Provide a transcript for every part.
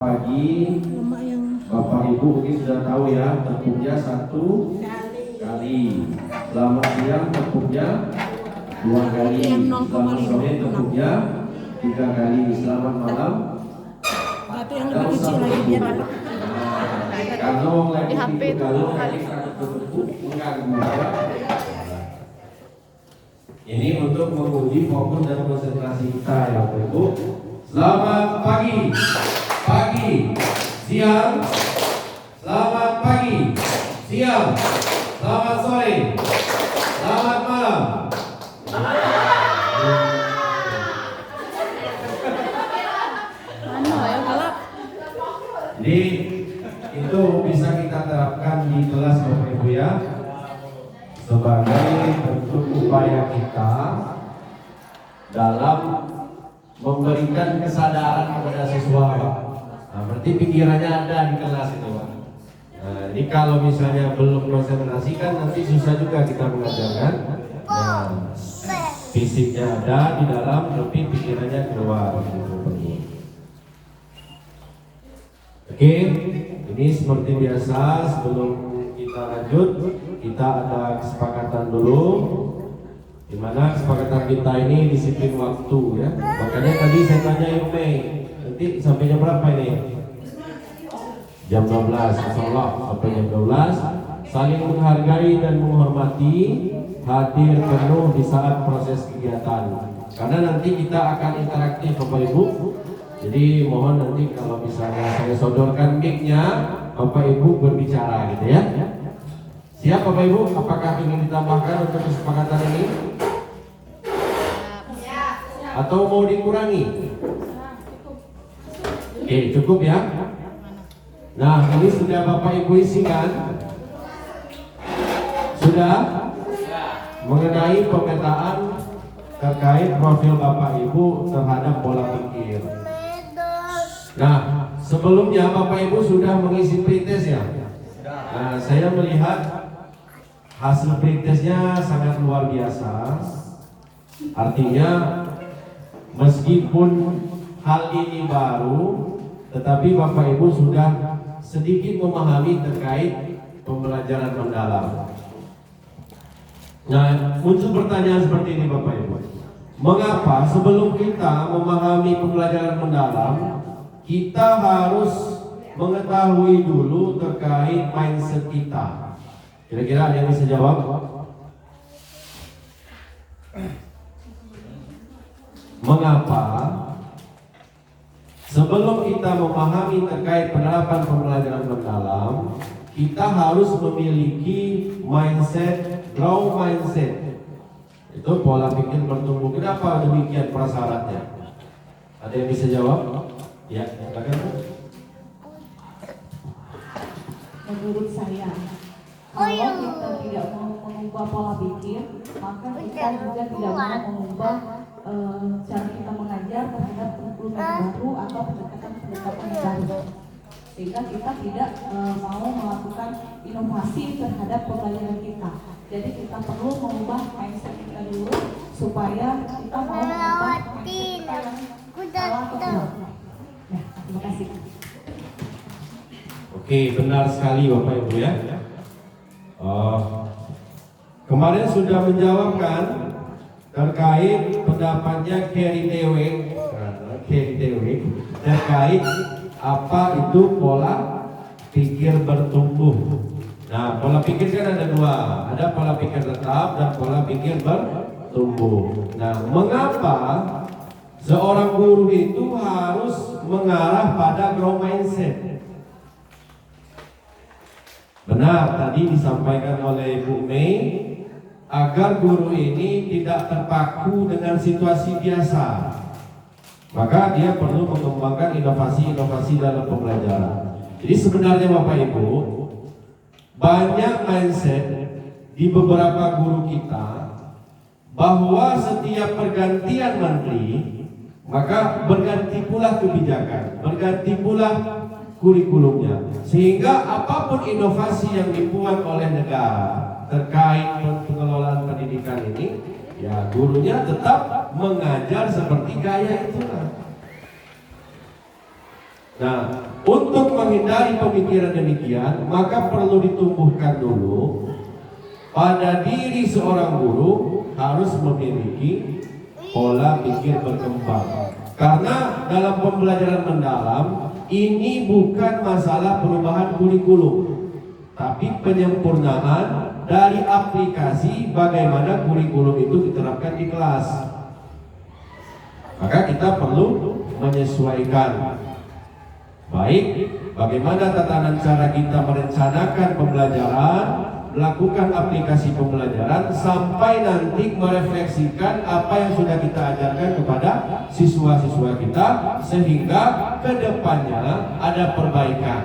Pagi, Bapak Ibu mungkin sudah tahu ya, tepungnya 1 kali. Selamat siang tepungnya 2 kali. Selamat sore tepungnya 3 kali. Selamat malam. Yang lebih kecil lagi biar dapat. Kalau lagi Di HP itu kalau kali. tepung mengganggu. Ini untuk menguji fokus dan konsentrasi kita ya Bapak Ibu. Selamat pagi. Pagi, siang, selamat pagi, siang, selamat sore, selamat malam. Jadi itu bisa kita terapkan di kelas Bapak Ibu ya, sebagai bentuk upaya kita dalam memberikan kesadaran kepada siswa. Nah, berarti pikirannya ada di kelas itu, Pak. Nah, ini kalau misalnya belum konsentrasi kan nanti susah juga kita mengajarkan. Nah, fisiknya ada di dalam, tapi pikirannya keluar. Oke, ini seperti biasa sebelum kita lanjut, kita ada kesepakatan dulu. Dimana kesepakatan kita ini disiplin waktu ya. Makanya tadi saya tanya Yume, nanti sampai jam berapa ini? Jam 12, insyaallah sampai jam 12. Saling menghargai dan menghormati, hadir penuh di saat proses kegiatan. Karena nanti kita akan interaktif Bapak Ibu. Jadi mohon nanti kalau misalnya saya sodorkan mic-nya, Bapak Ibu berbicara gitu ya. Siap Bapak Ibu, apakah ingin ditambahkan untuk kesepakatan ini? Atau mau dikurangi? Oke, cukup ya. Nah, ini sudah Bapak Ibu isi kan? Sudah? Mengenai pemetaan terkait profil Bapak Ibu terhadap pola pikir. Nah, sebelumnya Bapak Ibu sudah mengisi pretest ya? Nah, saya melihat hasil pretestnya sangat luar biasa. Artinya meskipun hal ini baru, tetapi Bapak Ibu sudah sedikit memahami terkait pembelajaran mendalam. Nah, muncul pertanyaan seperti ini Bapak Ibu. Mengapa sebelum kita memahami pembelajaran mendalam, kita harus mengetahui dulu terkait mindset kita? Kira-kira ada yang bisa jawab? Mengapa sebelum kita memahami terkait penerapan pembelajaran mendalam, kita harus memiliki mindset, growth mindset. Itu pola pikir bertumbuh. Kenapa demikian prasyaratnya? Ada yang bisa jawab? Ya, silakan. Menurut saya, kalau kita tidak mau mengubah pola pikir, maka kita juga tidak mau mengubah cara kita mengajar terhadap kurikulum baru atau pendekatan yang baru. Sehingga kita tidak mau melakukan inovasi terhadap pembelajaran kita. Jadi kita perlu mengubah mindset kita dulu supaya kita mau mengubah mindset kita yang salah atau benar. Ya, terima kasih. Oke, benar sekali Bapak Ibu ya. Kemarin sudah menjawabkan terkait pendapatnya Kerry Dewi terkait apa itu pola pikir bertumbuh. Nah, pola pikir kan ada dua, ada pola pikir tetap dan pola pikir bertumbuh. Nah, mengapa seorang guru itu harus mengarah pada growth mindset? Benar, tadi disampaikan oleh Bu Mei, agar guru ini tidak terpaku dengan situasi biasa, maka dia perlu mengembangkan inovasi-inovasi dalam pembelajaran. Jadi sebenarnya Bapak Ibu, banyak mindset di beberapa guru kita bahwa setiap pergantian menteri, maka berganti pula kebijakan, berganti pula kurikulumnya, sehingga apapun inovasi yang dibuat oleh negara terkait pengelolaan pendidikan ini, ya gurunya tetap mengajar seperti gaya itu. Nah, Untuk menghindari pemikiran demikian, maka perlu ditumbuhkan dulu pada diri seorang guru harus memiliki pola pikir berkembang. Karena dalam pembelajaran mendalam ini bukan masalah perubahan kurikulum, tapi penyempurnaan dari aplikasi bagaimana kurikulum itu diterapkan di kelas. Maka kita perlu menyesuaikan baik bagaimana tatanan cara kita merencanakan pembelajaran, melakukan aplikasi pembelajaran, sampai nanti merefleksikan apa yang sudah kita ajarkan kepada siswa-siswa kita, sehingga kedepannya ada perbaikan.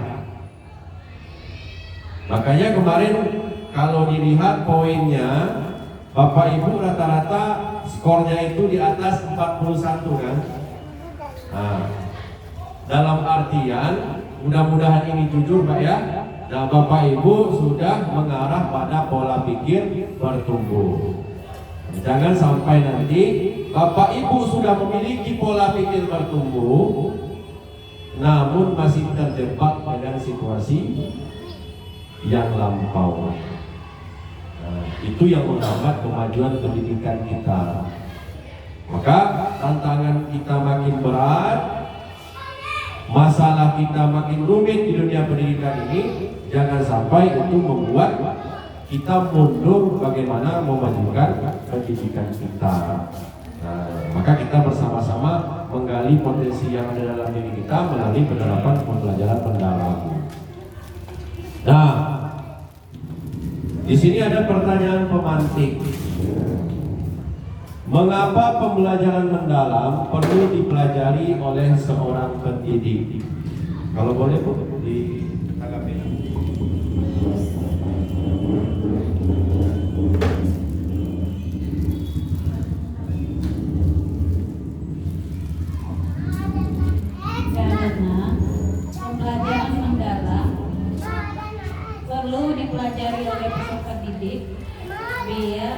Makanya kemarin kalau dilihat poinnya, Bapak Ibu rata-rata skornya itu di atas 41 kan? Nah, dalam artian mudah-mudahan ini jujur Pak ya. Nah, Bapak Ibu sudah mengarah pada pola pikir bertumbuh. Jangan sampai nanti Bapak Ibu sudah memiliki pola pikir bertumbuh, namun masih terjebak dengan situasi yang lampau. Nah, itu yang menghambat kemajuan pendidikan kita. Maka tantangan kita makin berat, masalah kita makin rumit di dunia pendidikan ini. Jangan sampai itu membuat kita mundur bagaimana memajukan pendidikan kita. Nah, maka kita bersama-sama menggali potensi yang ada dalam diri kita melalui penerapan pembelajaran mendalam. Nah, di sini ada pertanyaan pemantik. Mengapa pembelajaran mendalam perlu dipelajari oleh seorang pendidik? Kalau boleh Bu, ditanggapi. Karena pembelajaran mendalam perlu dipelajari oleh peserta didik biar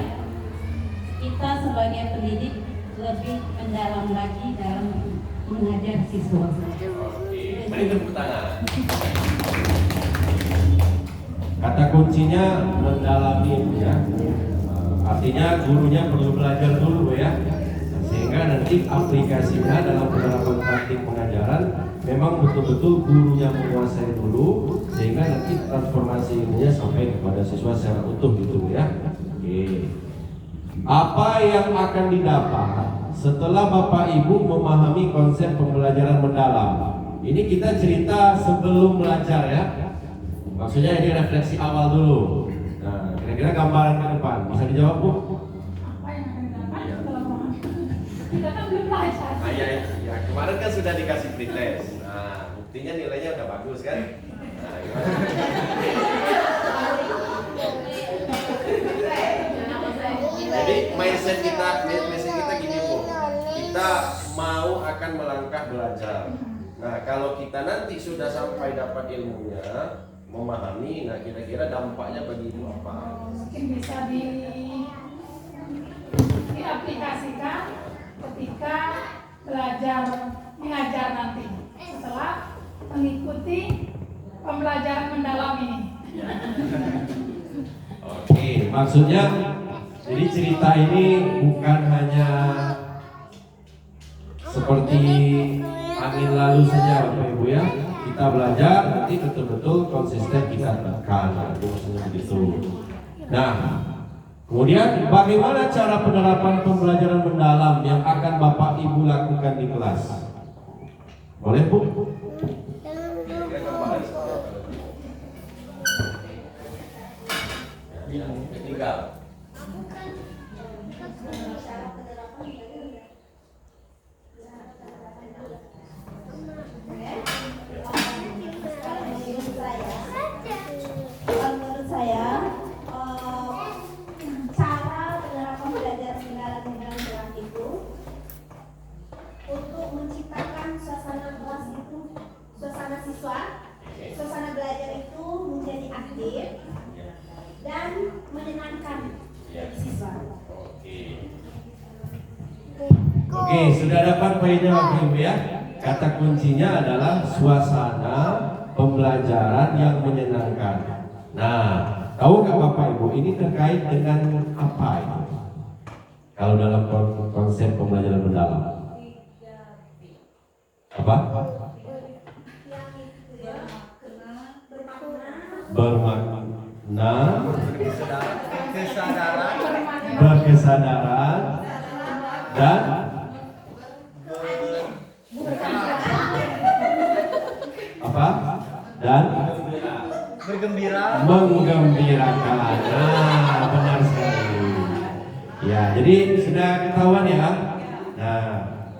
kita sebagai pendidik lebih mendalam lagi dalam mengajar siswa. Beri tepuk tangan. Kata kuncinya mendalami ya. Artinya gurunya perlu belajar dulu ya. Sehingga nanti aplikasinya dalam penerapan praktik pengajaran memang betul-betul gurunya menguasai dulu, sehingga nanti transformasi ilmunya sampai kepada siswa secara utuh gitu ya. Oke. Apa yang akan didapat setelah Bapak Ibu memahami konsep pembelajaran mendalam? Ini kita cerita sebelum belajar ya. Maksudnya ini refleksi awal dulu. Nah, kira-kira gambaran ke depan bisa dijawab Bu? Apa yang akan didapat setelah memahami? Kita kan belum belajar. Ya, kemarin kan sudah dikasih pretest. Nah, buktinya nilainya udah bagus kan? Nah, gimana? Jadi mindset kita gini Bu, kita mau akan melangkah belajar. Nah, kalau kita nanti sudah sampai dapat ilmunya, memahami, nah kira-kira dampaknya bagi ibu apa? Mungkin bisa diaplikasikan ketika belajar mengajar nanti setelah mengikuti pembelajaran mendalam ini. Oke, maksudnya jadi cerita ini bukan hanya seperti angin lalu saja Bapak Ibu ya. Kita belajar nanti betul-betul konsisten kita tekan. Itu maksudnya begitu. Nah, kemudian bagaimana cara penerapan pembelajaran mendalam yang akan Bapak Ibu lakukan di kelas? Boleh Bu? Tinggal. Menurut saya, cara penerapan belajar mendalam itu untuk menciptakan suasana kelas itu, suasana siswa, suasana belajar itu menjadi aktif dan menyenangkan bagi siswa. Oke, sudah dapat poinnya Bapak Ibu ya. Kata kuncinya adalah suasana pembelajaran yang menyenangkan. Nah, tahu nggak Bapak Ibu ini terkait dengan apa itu? Kalau dalam konsep pembelajaran mendalam, apa? Bermakna, berkesadaran, dan apa? Dan menggembirakan. Nah, benar sekali. Ya, jadi sudah ketahuan ya. Nah,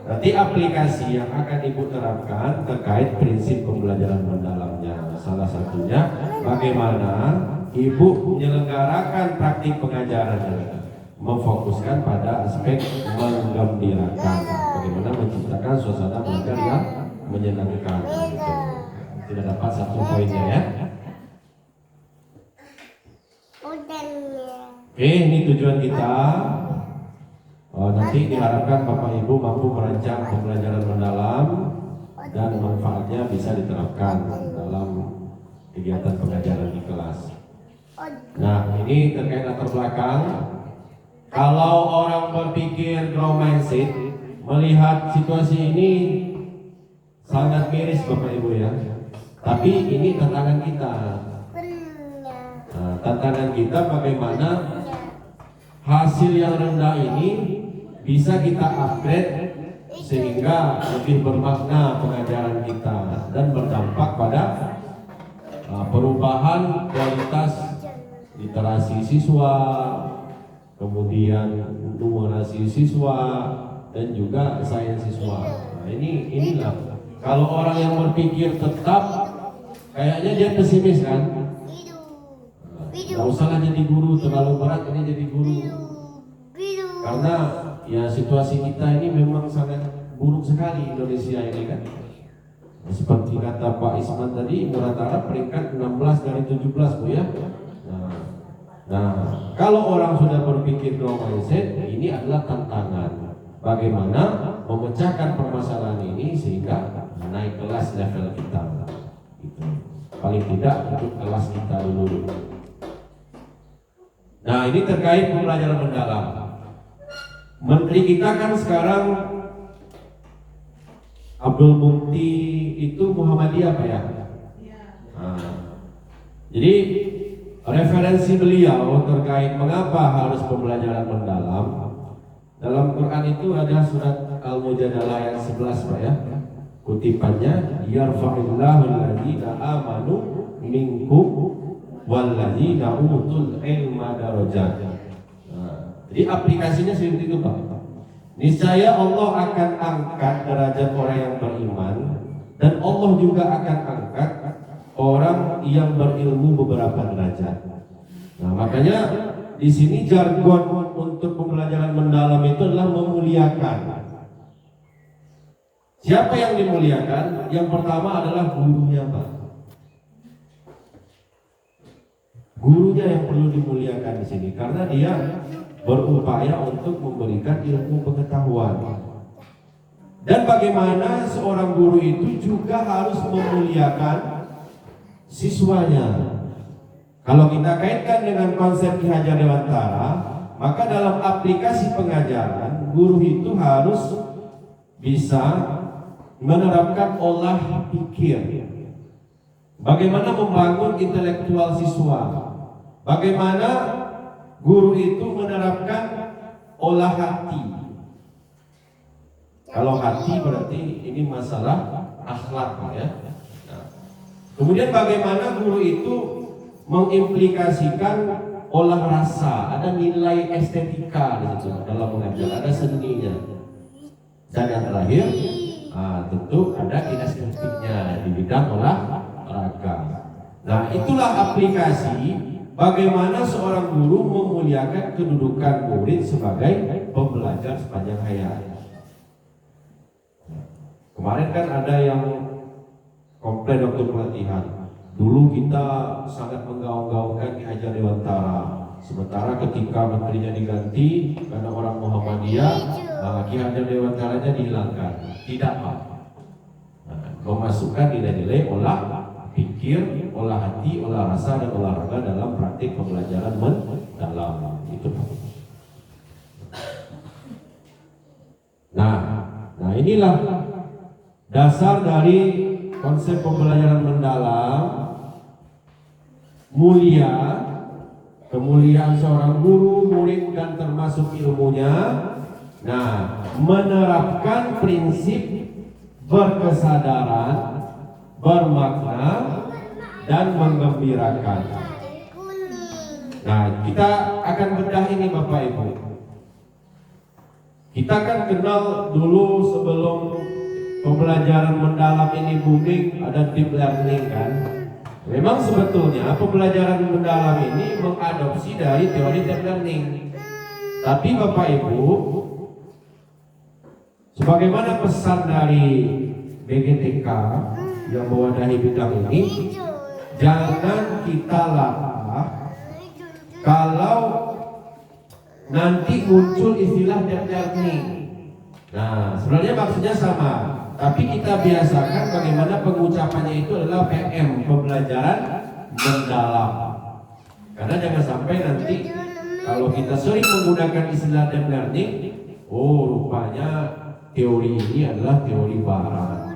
nanti aplikasi yang akan Ibu terapkan terkait prinsip pembelajaran mendalamnya. Salah satunya bagaimana Ibu menyelenggarakan praktik pengajarannya, memfokuskan pada aspek menggembirakan. Bagaimana menciptakan suasana belajar yang menyenangkan. Gitu. Tidak dapat satu poinnya ya. Oke, ini tujuan kita. Nanti diharapkan Bapak Ibu mampu merancang pembelajaran mendalam dan manfaatnya bisa diterapkan dalam kegiatan pengajaran di kelas. Nah, ini terkait latar belakang. Kalau orang berpikir growth mindset, melihat situasi ini sangat miris Bapak Ibu ya. Tapi ini tantangan kita. Nah, tantangan kita bagaimana hasil yang rendah ini bisa kita upgrade sehingga lebih bermakna pengajaran kita dan berdampak pada perubahan kualitas literasi siswa, kemudian numerasi siswa, dan juga sains siswa. Nah, inilah kalau orang yang berpikir tetap kayaknya dia pesimis kan. Gak usahlah jadi guru, terlalu berat ini jadi guru. Karena ya situasi kita ini memang sangat buruk sekali Indonesia ini kan. Seperti kata Pak Isman tadi, rata-rata peringkat 16 dari 17 Bu ya. Nah, kalau orang sudah berpikir growth mindset, ini adalah tantangan. Bagaimana memecahkan permasalahan ini sehingga naik kelas level kita. Gitu. Paling tidak untuk kelas kita dulu. Nah, ini terkait pembelajaran mendalam. Menteri kita kan sekarang Abdul Mukti itu Muhammadiyah Pak ya? Nah, jadi referensi beliau terkait mengapa harus pembelajaran mendalam, dalam Quran itu ada surat Al-Mujadalah ayat 11 Pak ya. Kutipannya yarfa'illahu alladziina aamanu minkum walladziina utul ilma darajat. Nah, jadi aplikasinya seperti itu Pak. Niscaya Allah akan angkat derajat orang yang beriman, dan Allah juga akan angkat orang yang berilmu beberapa derajat. Nah, makanya di sini jargon untuk pembelajaran mendalam itu adalah memuliakan. Siapa yang dimuliakan? Yang pertama adalah gurunya Pak. Gurunya yang perlu dimuliakan di sini karena dia berupaya untuk memberikan ilmu pengetahuan. Dan bagaimana seorang guru itu juga harus memuliakan siswanya. Kalau kita kaitkan dengan konsep Ki Hajar Dewantara, maka dalam aplikasi pengajaran guru itu harus bisa menerapkan olah pikir. Bagaimana membangun intelektual siswa. Bagaimana guru itu menerapkan olah hati. Kalau hati berarti ini masalah akhlak ya. Nah, kemudian bagaimana guru itu mengimplikasikan olah rasa, ada nilai estetika di situ dalam mengajar, ada seninya. Dan yang terakhir, tentu ada kinestetiknya di bidang olahraga. Nah, itulah aplikasi bagaimana seorang guru memuliakan kedudukan murid sebagai pembelajar sepanjang hayat. Kemarin kan ada yang komplain waktu pelatihan. Dulu kita sangat menggaung-gaungkan Ki Hajar Dewantara. Sementara ketika menterinya diganti karena orang Muhammadiyah, Ki Hajar Dewantaranya dihilangkan. Tidak Pak. Memasukkan nilai-nilai olah pikir, olah hati, olah rasa, dan olahraga dalam praktik pembelajaran mendalam. Itu. Nah inilah dasar dari konsep pembelajaran mendalam, mulia, kemuliaan seorang guru, murid, dan termasuk ilmunya. Nah, menerapkan prinsip berkesadaran, bermakna, dan menggembirakan. Nah, kita akan bedah ini Bapak Ibu. Kita kan kenal dulu sebelum pembelajaran mendalam ini booming, ada deep learning kan. Memang sebetulnya pembelajaran mendalam ini mengadopsi dari teori deep learning. Tapi Bapak Ibu, sebagaimana pesan dari BGTK yang mewadahi bidang ini, jangan kita latah kalau nanti muncul istilah deep learning. Nah, sebenarnya maksudnya sama, tapi kita biasakan bagaimana pengucapannya itu adalah PM, pembelajaran mendalam. Karena jangan sampai nanti kalau kita sering menggunakan istilah deep learning, oh rupanya teori ini adalah teori barat.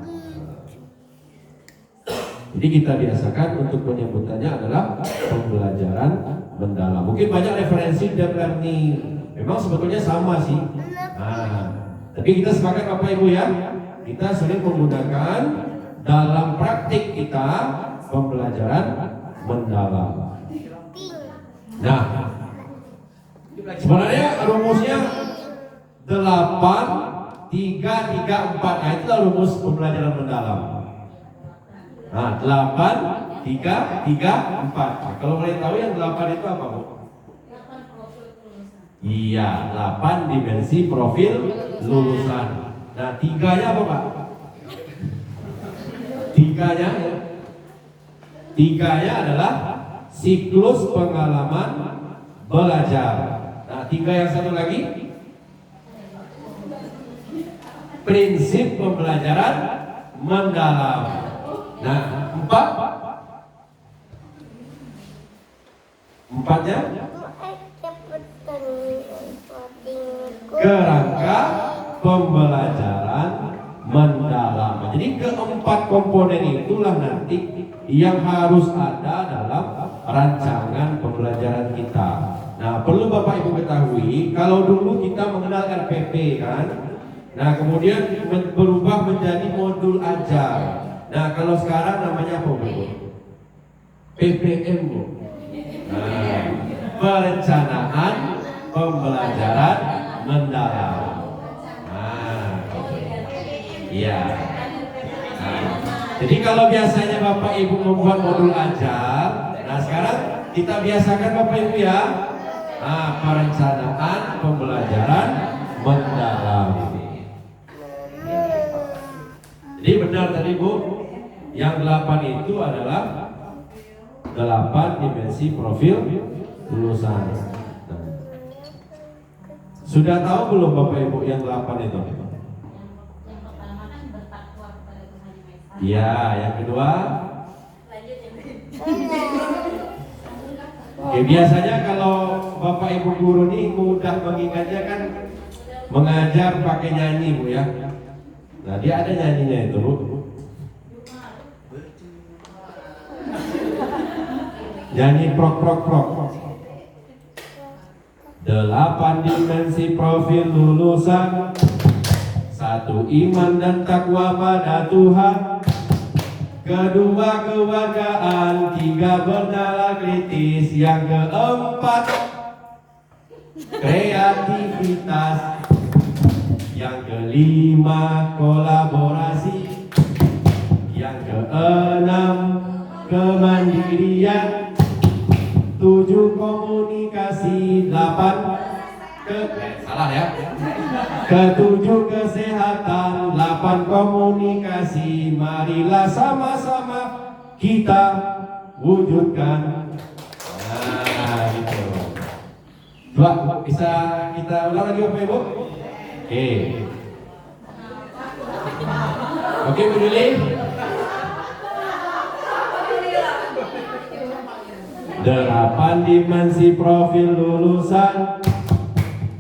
Jadi kita biasakan untuk penyebutannya adalah pembelajaran mendalam. Mungkin banyak referensi deep learning, memang sebetulnya sama sih. Nah, tapi kita sepakat Bapak Ibu ya, kita sering menggunakan dalam praktik kita pembelajaran mendalam. Nah, sebenarnya rumusnya 8, 3, 3, 4. Nah, itulah rumus pembelajaran mendalam. Nah, 8, 3, 3, 4. Nah, kalau boleh tahu yang 8 itu apa, Bu? Iya, 8 dimensi profil lulusan. Nah, 3-nya apa, Pak? 3-nya ya. 3-nya adalah siklus pengalaman belajar. Nah, 3 yang satu lagi prinsip pembelajaran mendalam. Nah, 4-nya kerangka pembelajaran mendalam. Jadi keempat komponen itulah nanti yang harus ada dalam rancangan pembelajaran kita. Nah, perlu Bapak Ibu ketahui, kalau dulu kita mengenal RPP kan, nah kemudian berubah menjadi modul ajar. Nah, kalau sekarang namanya apa, Bu? PPM, Bu. Nah, perencanaan pembelajaran mendalam. Nah, iya. Nah, jadi kalau biasanya Bapak Ibu membuat modul ajar, nah sekarang kita biasakan Bapak Ibu ya, nah, perencanaan pembelajaran mendalam. Jadi benar tadi Bu, yang 8 itu adalah 8 dimensi profil lulusan. Nah, sudah tahu belum Bapak Ibu yang 8 itu? Yang pertama kan bertakwa kepada Tuhan Yang Maha Esa. Iya, yang kedua. Oke, biasanya kalau Bapak Ibu guru nih mudah mengingatnya kan mengajar pakai nyanyi Bu ya. Nah, dia ada nyanyinya itu Bu. Nyanyi prok prok prok. 8 dimensi profil lulusan, 1 iman dan takwa pada Tuhan, 2 kewargaan, 3 bernalar kritis, yang keempat kreativitas, yang kelima kolaborasi, yang keenam kemandirian, 7 komunikasi, 8 salah ya. Ke-7 kesehatan, 8 komunikasi. Marilah sama-sama kita wujudkan. Nah, gitu. Dua, bisa kita ulang lagi Bapak Ibu? Oke. Oke Bu Juli. 8 dimensi profil lulusan.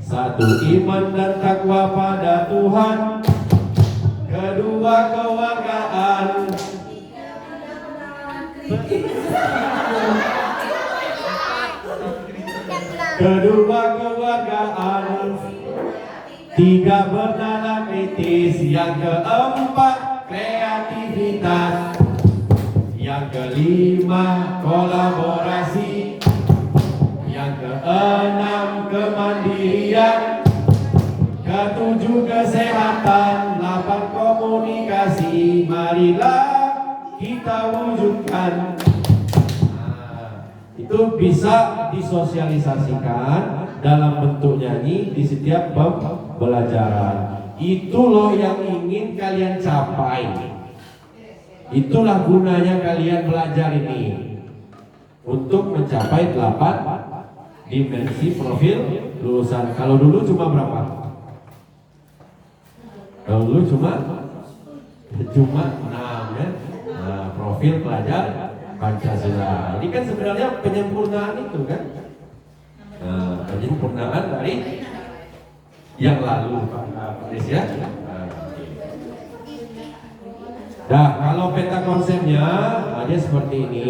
1 iman dan takwa pada Tuhan. 2 kewargaan. 2 kewargaan. 3 bernalar kritis. Yang keempat kreativitas. Yang kelima kolaborasi. Yang keenam kemandirian. 7 kesehatan. 8 komunikasi. Marilah kita wujudkan. Itu bisa disosialisasikan dalam bentuk nyanyi di setiap pembelajaran. Itu loh yang ingin kalian capai. Itulah gunanya kalian belajar ini, untuk mencapai 8 dimensi profil lulusan. Kalau dulu cuma berapa? Kalau dulu cuma 6 ya. Nah, profil pelajar Pancasila. Ini kan sebenarnya penyempurnaan itu kan. Nah, penyempurnaan dari yang lalu Pak Des ya. Nah, kalau peta konsepnya ada seperti ini.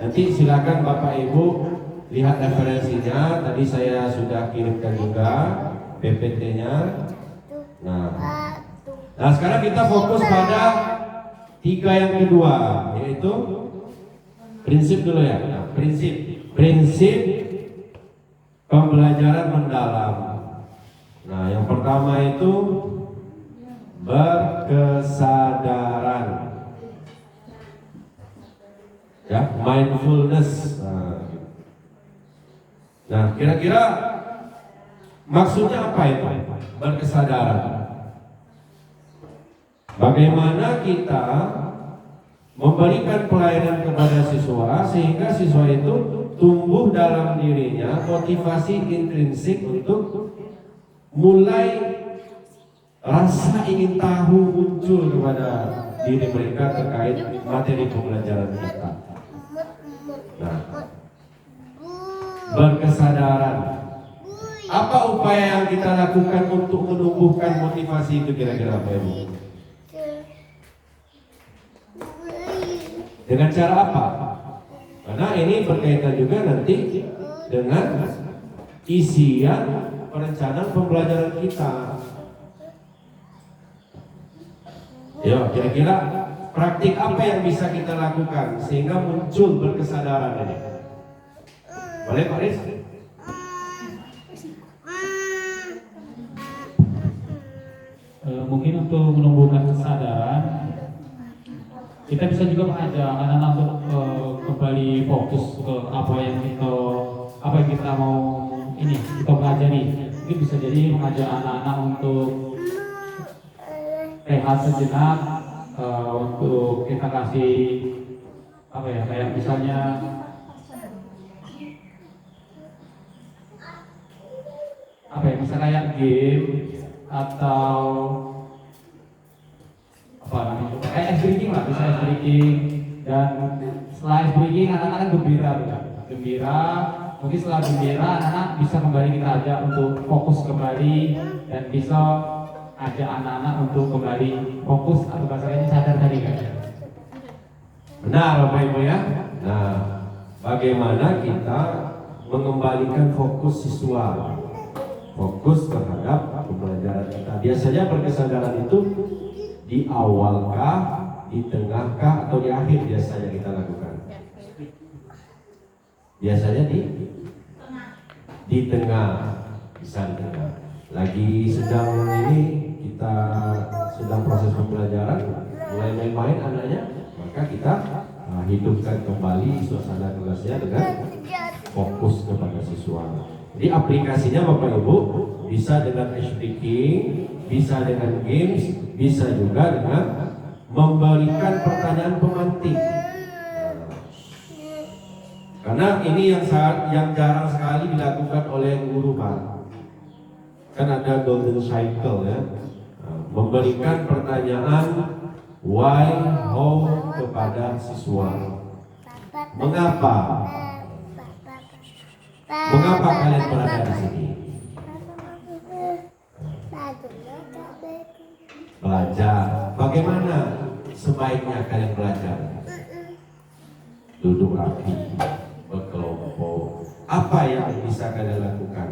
Nanti silakan Bapak Ibu lihat referensinya. Tadi saya sudah kirimkan juga PPT-nya. Nah, sekarang kita fokus pada 3 yang kedua, yaitu prinsip dulu ya. Nah, prinsip pembelajaran mendalam. Nah, yang pertama itu berkesadaran, ya, mindfulness. Nah, kira-kira maksudnya apa itu berkesadaran? Bagaimana kita memberikan pelayanan kepada siswa sehingga siswa itu tumbuh dalam dirinya motivasi intrinsik untuk mulai rasa ingin tahu muncul kepada diri mereka terkait materi pembelajaran kita. Nah, berkesadaran. Apa upaya yang kita lakukan untuk menumbuhkan motivasi itu kira-kira Pak Ibu? Dengan cara apa? Karena ini berkaitan juga nanti dengan isian perencanaan pembelajaran kita. Ya, kira-kira praktik apa yang bisa kita lakukan sehingga muncul berkesadaran ini? Boleh Pak Riz? Mungkin untuk menumbuhkan kesadaran, kita bisa juga mengajak anak-anak untuk kembali fokus ke apa yang kita mau kita pelajari. Mungkin bisa jadi mengajak anak-anak untuk rehat sejenak, untuk kita kasih kayak misalnya misalnya kayak game atau kayak ice breaking lah, bisa ice breaking. Dan setelah ice breaking anak-anak gembira. Mungkin setelah gembira anak-anak bisa kembali kita ajak untuk fokus kembali dan bisa ajak anak-anak untuk kembali fokus atau bahasanya sadar tadi kan. Benar Bapak Ibu ya. Nah, bagaimana kita mengembalikan fokus siswa, fokus terhadap pembelajaran kita. Biasanya berkesadaran itu di awalkah, di tengahkah, atau di akhir biasanya kita lakukan? Biasanya di tengah, bisa di tengah. Lagi sedang kita sedang proses pembelajaran, mulai main-main anaknya, maka kita hidupkan kembali suasana kelasnya dengan fokus kepada siswa. Jadi aplikasinya Bapak Ibu bisa dengan speaking, bisa dengan games, bisa juga dengan memberikan pertanyaan pemantik. Karena ini yang jarang sekali dilakukan oleh guru Pak. Kan ada golden cycle ya, memberikan pertanyaan why, how kepada siswa. Mengapa? Mengapa kalian berada di sini? Belajar. Bagaimana sebaiknya kalian belajar? Duduk rapi, berkelompok. Apa yang bisa kalian lakukan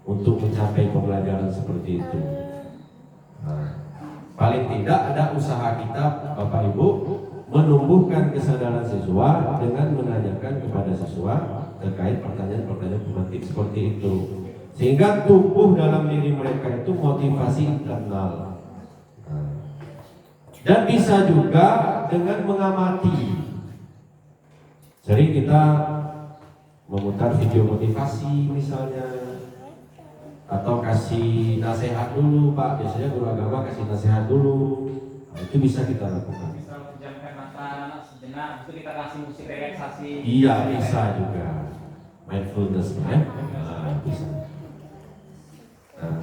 untuk mencapai pembelajaran seperti itu? Nah, paling tidak ada usaha kita, Bapak Ibu, menumbuhkan kesadaran siswa dengan menanyakan kepada siswa terkait pertanyaan-pertanyaan pemantik seperti itu, sehingga tumbuh dalam diri mereka itu motivasi internal. Dan bisa juga dengan mengamati. Sering kita memutar video motivasi misalnya, atau kasih nasihat dulu, Pak. Biasanya guru agama kasih nasihat dulu. Nah, itu bisa kita lakukan. Bisa menjamkan mata sejenak, itu kita kasih musik relaksasi. Iya, bisa juga. Mindfulness, ya. Nah, bisa. Nah,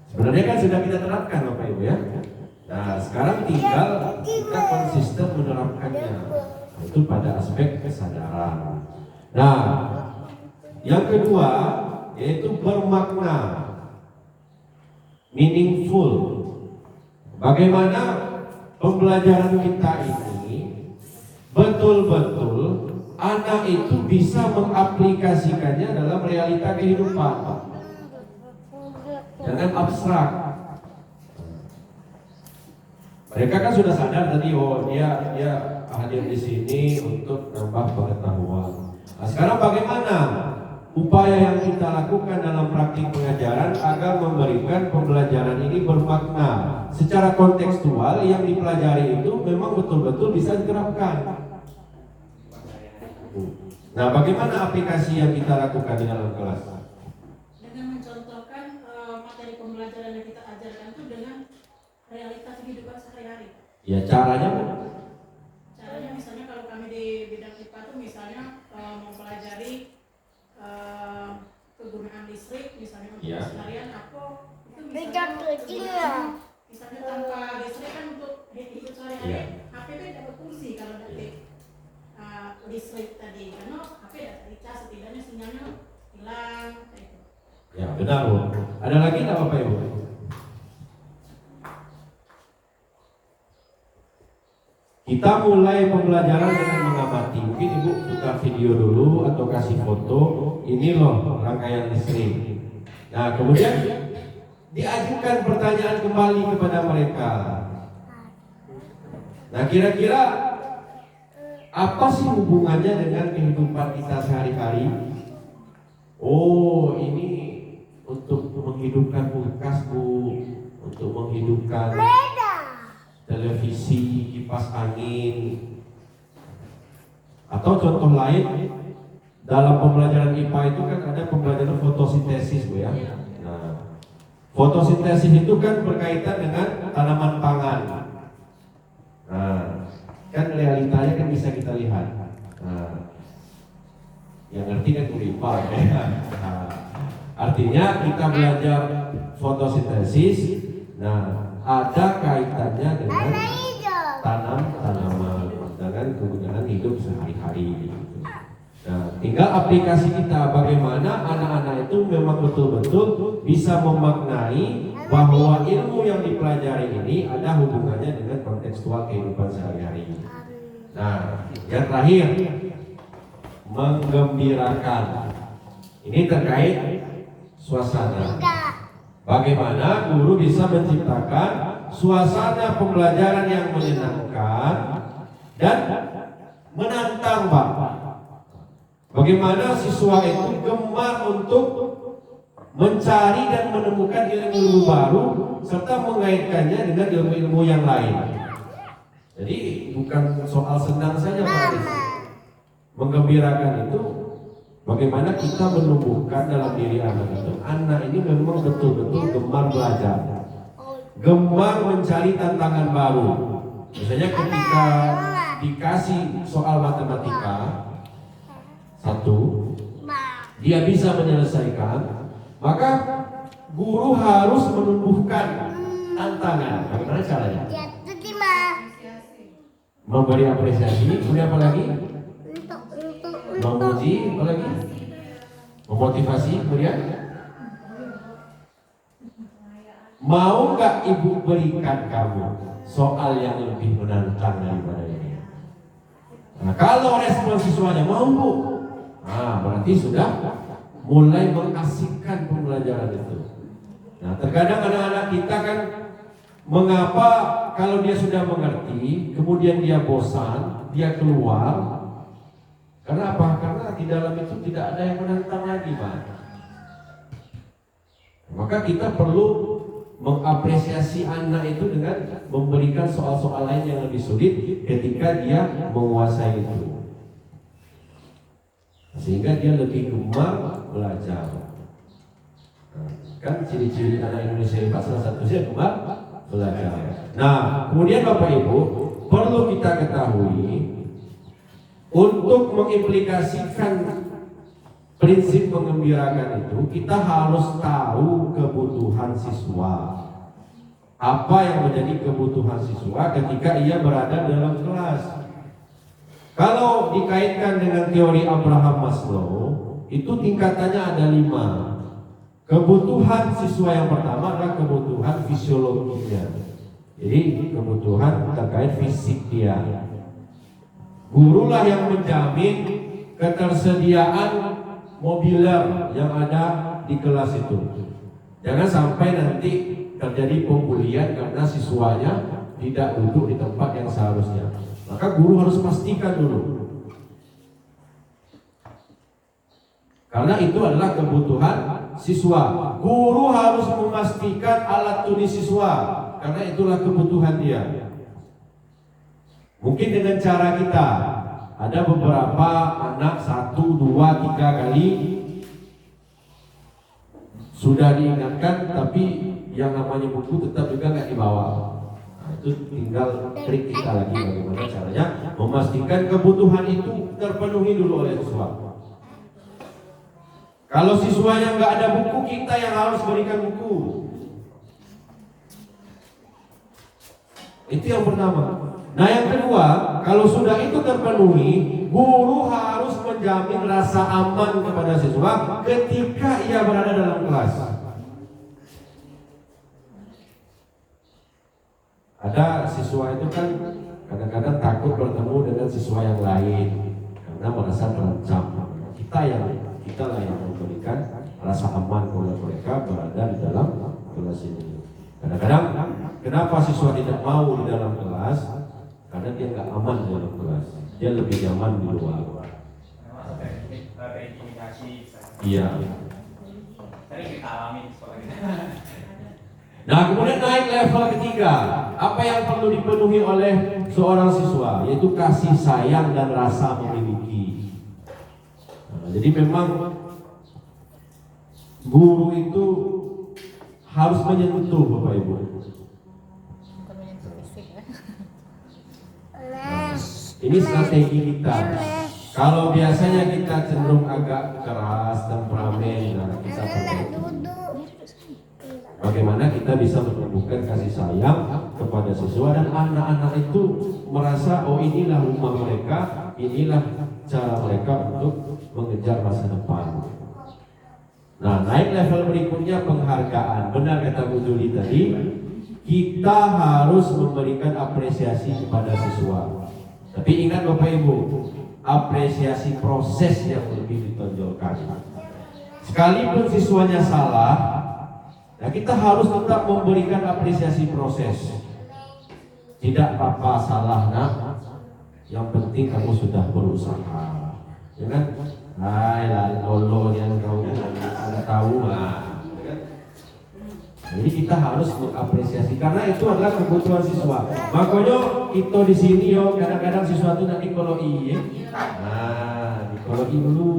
sebenarnya kan sudah kita terapkan, Bapak Ibu ya. Nah, sekarang tinggal kita konsisten menerapkannya. Itu pada aspek kesadaran. Nah, yang kedua yaitu bermakna, meaningful. Bagaimana pembelajaran kita ini betul-betul anak itu bisa mengaplikasikannya dalam realita kehidupan. Jangan abstrak. Mereka kan sudah sadar tadi, oh dia hadir di sini untuk nambah pengetahuan. Nah, sekarang bagaimana upaya yang kita lakukan dalam praktik pengajaran agar memberikan pembelajaran ini bermakna secara kontekstual, yang dipelajari itu memang betul-betul bisa diterapkan. Nah, bagaimana aplikasi yang kita lakukan di dalam kelas? Dengan mencontohkan materi pembelajaran yang kita ajarkan itu dengan realitas kehidupan sehari-hari. Ya, caranya Misalnya kalau kami di bidang IPA itu misalnya mempelajari kegunaan listrik, misalnya untuk keseharian aku itu misalnya misalnya tanpa listrik kan untuk hidup sehari-hari, HP kan dapat fungsi kalau dari listrik tadi, karena HP dapat dicas, setidaknya sinyalnya hilang kayak itu. ya, benar, Bu. Ada lagi nggak Bapak Ibu? Kita mulai pembelajaran dengan mengamati. Mungkin Ibu putar video dulu atau kasih foto. Ini loh rangkaian listrik. Nah, kemudian diajukan pertanyaan kembali kepada mereka. Nah, kira-kira apa sih hubungannya dengan kehidupan kita sehari-hari? Oh, ini untuk menghidupkan kulkas, Bu, untuk menghidupkan televisi, kipas angin. Atau contoh lain, dalam pembelajaran IPA itu kan ada pembelajaran fotosintesis, Bu ya. Nah, fotosintesis itu kan berkaitan dengan tanaman pangan. Nah, kan realitanya kan bisa kita lihat. Nah, yang ngerti kan guru IPA ya. Nah, artinya kita belajar fotosintesis. Nah, ada kaitannya dengan tanaman, dengan kegunaan hidup sehari-hari. Nah, tinggal aplikasi kita bagaimana anak-anak itu memang betul-betul bisa memaknai bahwa ilmu yang dipelajari ini ada hubungannya dengan kontekstual kehidupan sehari-hari. Nah, yang terakhir, menggembirakan. Ini terkait suasana. Bagaimana guru bisa menciptakan suasana pembelajaran yang menyenangkan dan menantang, Pak. Bagaimana siswa itu gemar untuk mencari dan menemukan ilmu-ilmu baru serta mengaitkannya dengan ilmu-ilmu yang lain. Jadi bukan soal senang saja, Pak. Menggembirakan itu bagaimana kita menumbuhkan dalam diri anak itu. Anak ini memang betul-betul gemar belajar, gemar mencari tantangan baru. Misalnya ketika dikasih soal matematika satu, dia bisa menyelesaikan, maka guru harus menumbuhkan tantangan. Bagaimana caranya? Memberi apresiasi. Kemudian apa lagi? memuji, apa lagi? Memotivasi, kemudian mau nggak ibu berikan kamu soal yang lebih menantang daripada ini? Nah, kalau respon siswanya mau bu, nah berarti sudah mulai mengasihkan pembelajaran itu. Nah terkadang anak-anak kita kan mengapa kalau dia sudah mengerti, kemudian dia bosan, dia keluar. Karena apa? Karena di dalam itu tidak ada yang menantang lagi, Pak. Maka kita perlu mengapresiasi anak itu dengan memberikan soal-soal lain yang lebih sulit ketika dia menguasai itu, sehingga dia lebih gemar belajar. Nah, kan ciri-ciri anak Indonesia hebat salah satunya gemar belajar. Nah, kemudian Bapak Ibu perlu kita ketahui untuk mengimplikasikan prinsip mengembirakan itu, kita harus tahu kebutuhan siswa. Apa yang menjadi kebutuhan siswa ketika ia berada dalam kelas. Kalau dikaitkan dengan teori Abraham Maslow, itu tingkatannya ada 5. Kebutuhan siswa yang pertama adalah kebutuhan fisiologinya. Jadi kebutuhan terkait fisik dia. Gurulah yang menjamin ketersediaan mobiler yang ada di kelas itu. Jangan sampai nanti terjadi pembulian karena siswanya tidak duduk di tempat yang seharusnya. Maka guru harus pastikan dulu. Karena itu adalah kebutuhan siswa. Guru harus memastikan alat tulis siswa, karena itulah kebutuhan dia. Mungkin dengan cara kita, ada beberapa anak 1, 2, 3 kali sudah diingatkan, tapi yang namanya buku tetap juga nggak dibawa. Nah, itu tinggal trik kita lagi bagaimana caranya memastikan kebutuhan itu terpenuhi dulu oleh siswa. Kalau siswanya nggak ada buku, kita yang harus berikan buku. Itu yang pertama. Nah yang kedua, kalau sudah itu terpenuhi, guru harus menjamin rasa aman kepada siswa ketika ia berada dalam kelas. Ada siswa itu kan kadang-kadang takut bertemu dengan siswa yang lain karena merasa terancam. Kita lah yang memberikan rasa aman kepada mereka berada di dalam kelas ini. Kadang-kadang kenapa siswa tidak mau di dalam kelas? Karena dia nggak aman di dalam kelas, dia lebih nyaman di luar. Iya. Nah kemudian naik level ketiga. Apa yang perlu dipenuhi oleh seorang siswa? Yaitu kasih sayang dan rasa memiliki. Nah, jadi memang guru itu harus menyentuh Bapak Ibu. Ini strategi kita. Kalau biasanya kita cenderung agak keras, temperamen, nah kita bagaimana kita bisa menumbuhkan kasih sayang kepada siswa dan anak-anak itu merasa oh inilah rumah mereka, inilah cara mereka untuk mengejar masa depan. Nah naik level berikutnya penghargaan. Benar kata Bu Juli tadi, kita harus memberikan apresiasi kepada siswa. Tapi ingat Bapak Ibu, apresiasi proses yang lebih ditonjolkan. Sekalipun siswanya salah, nah kita harus tetap memberikan apresiasi proses. Tidak apa-apa salah nak, yang penting kamu sudah berusaha. Ya kan? Hai lah, Allah yang kau tidak tahu lah. Jadi kita harus mengapresiasi karena itu adalah kebutuhan siswa. Makanya kita di sini yo kadang-kadang siswa itu nanti kalau iya, nah kalau dulu,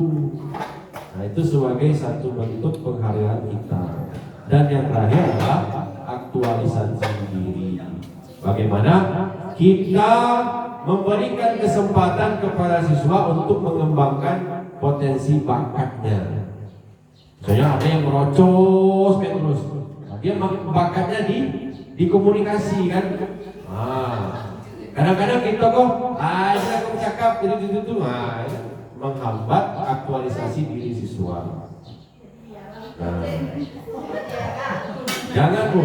nah itu sebagai satu bentuk penghargaan kita. Dan yang terakhir adalah aktualisasi diri. Bagaimana kita memberikan kesempatan kepada siswa untuk mengembangkan potensi bakatnya. Misalnya ada yang merocos terus. Dia bakatnya di komunikasi kan. Kadang-kadang kita kok aja aku cakap itu. menghambat aktualisasi diri siswa. Nah, jangan Bu.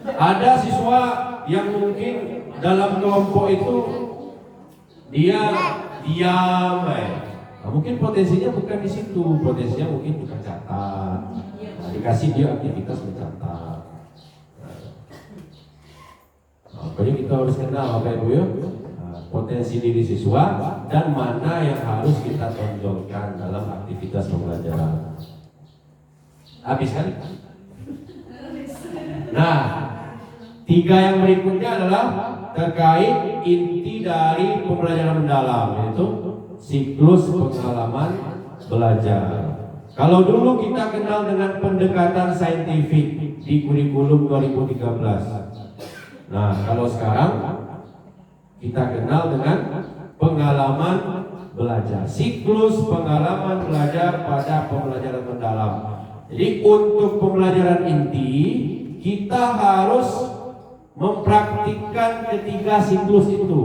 Ada siswa yang mungkin dalam kelompok itu dia diam, nah, mungkin potensinya bukan di situ, potensinya mungkin bukan catat. Nah, dikasih dia aktivitas mencatat. Pokoknya kita harus kenal Bapak Ibu ya, potensi diri siswa dan mana yang harus kita tonjolkan dalam aktivitas pembelajaran. Habis kan? Nah, 3 yang berikutnya adalah terkait inti dari pembelajaran mendalam, yaitu siklus pengalaman belajar. Kalau dulu kita kenal dengan pendekatan saintifik di kurikulum 2013. Nah, kalau sekarang kita kenal dengan pengalaman belajar, siklus pengalaman belajar pada pembelajaran mendalam. Jadi untuk pembelajaran inti kita harus mempraktikkan ketiga siklus itu.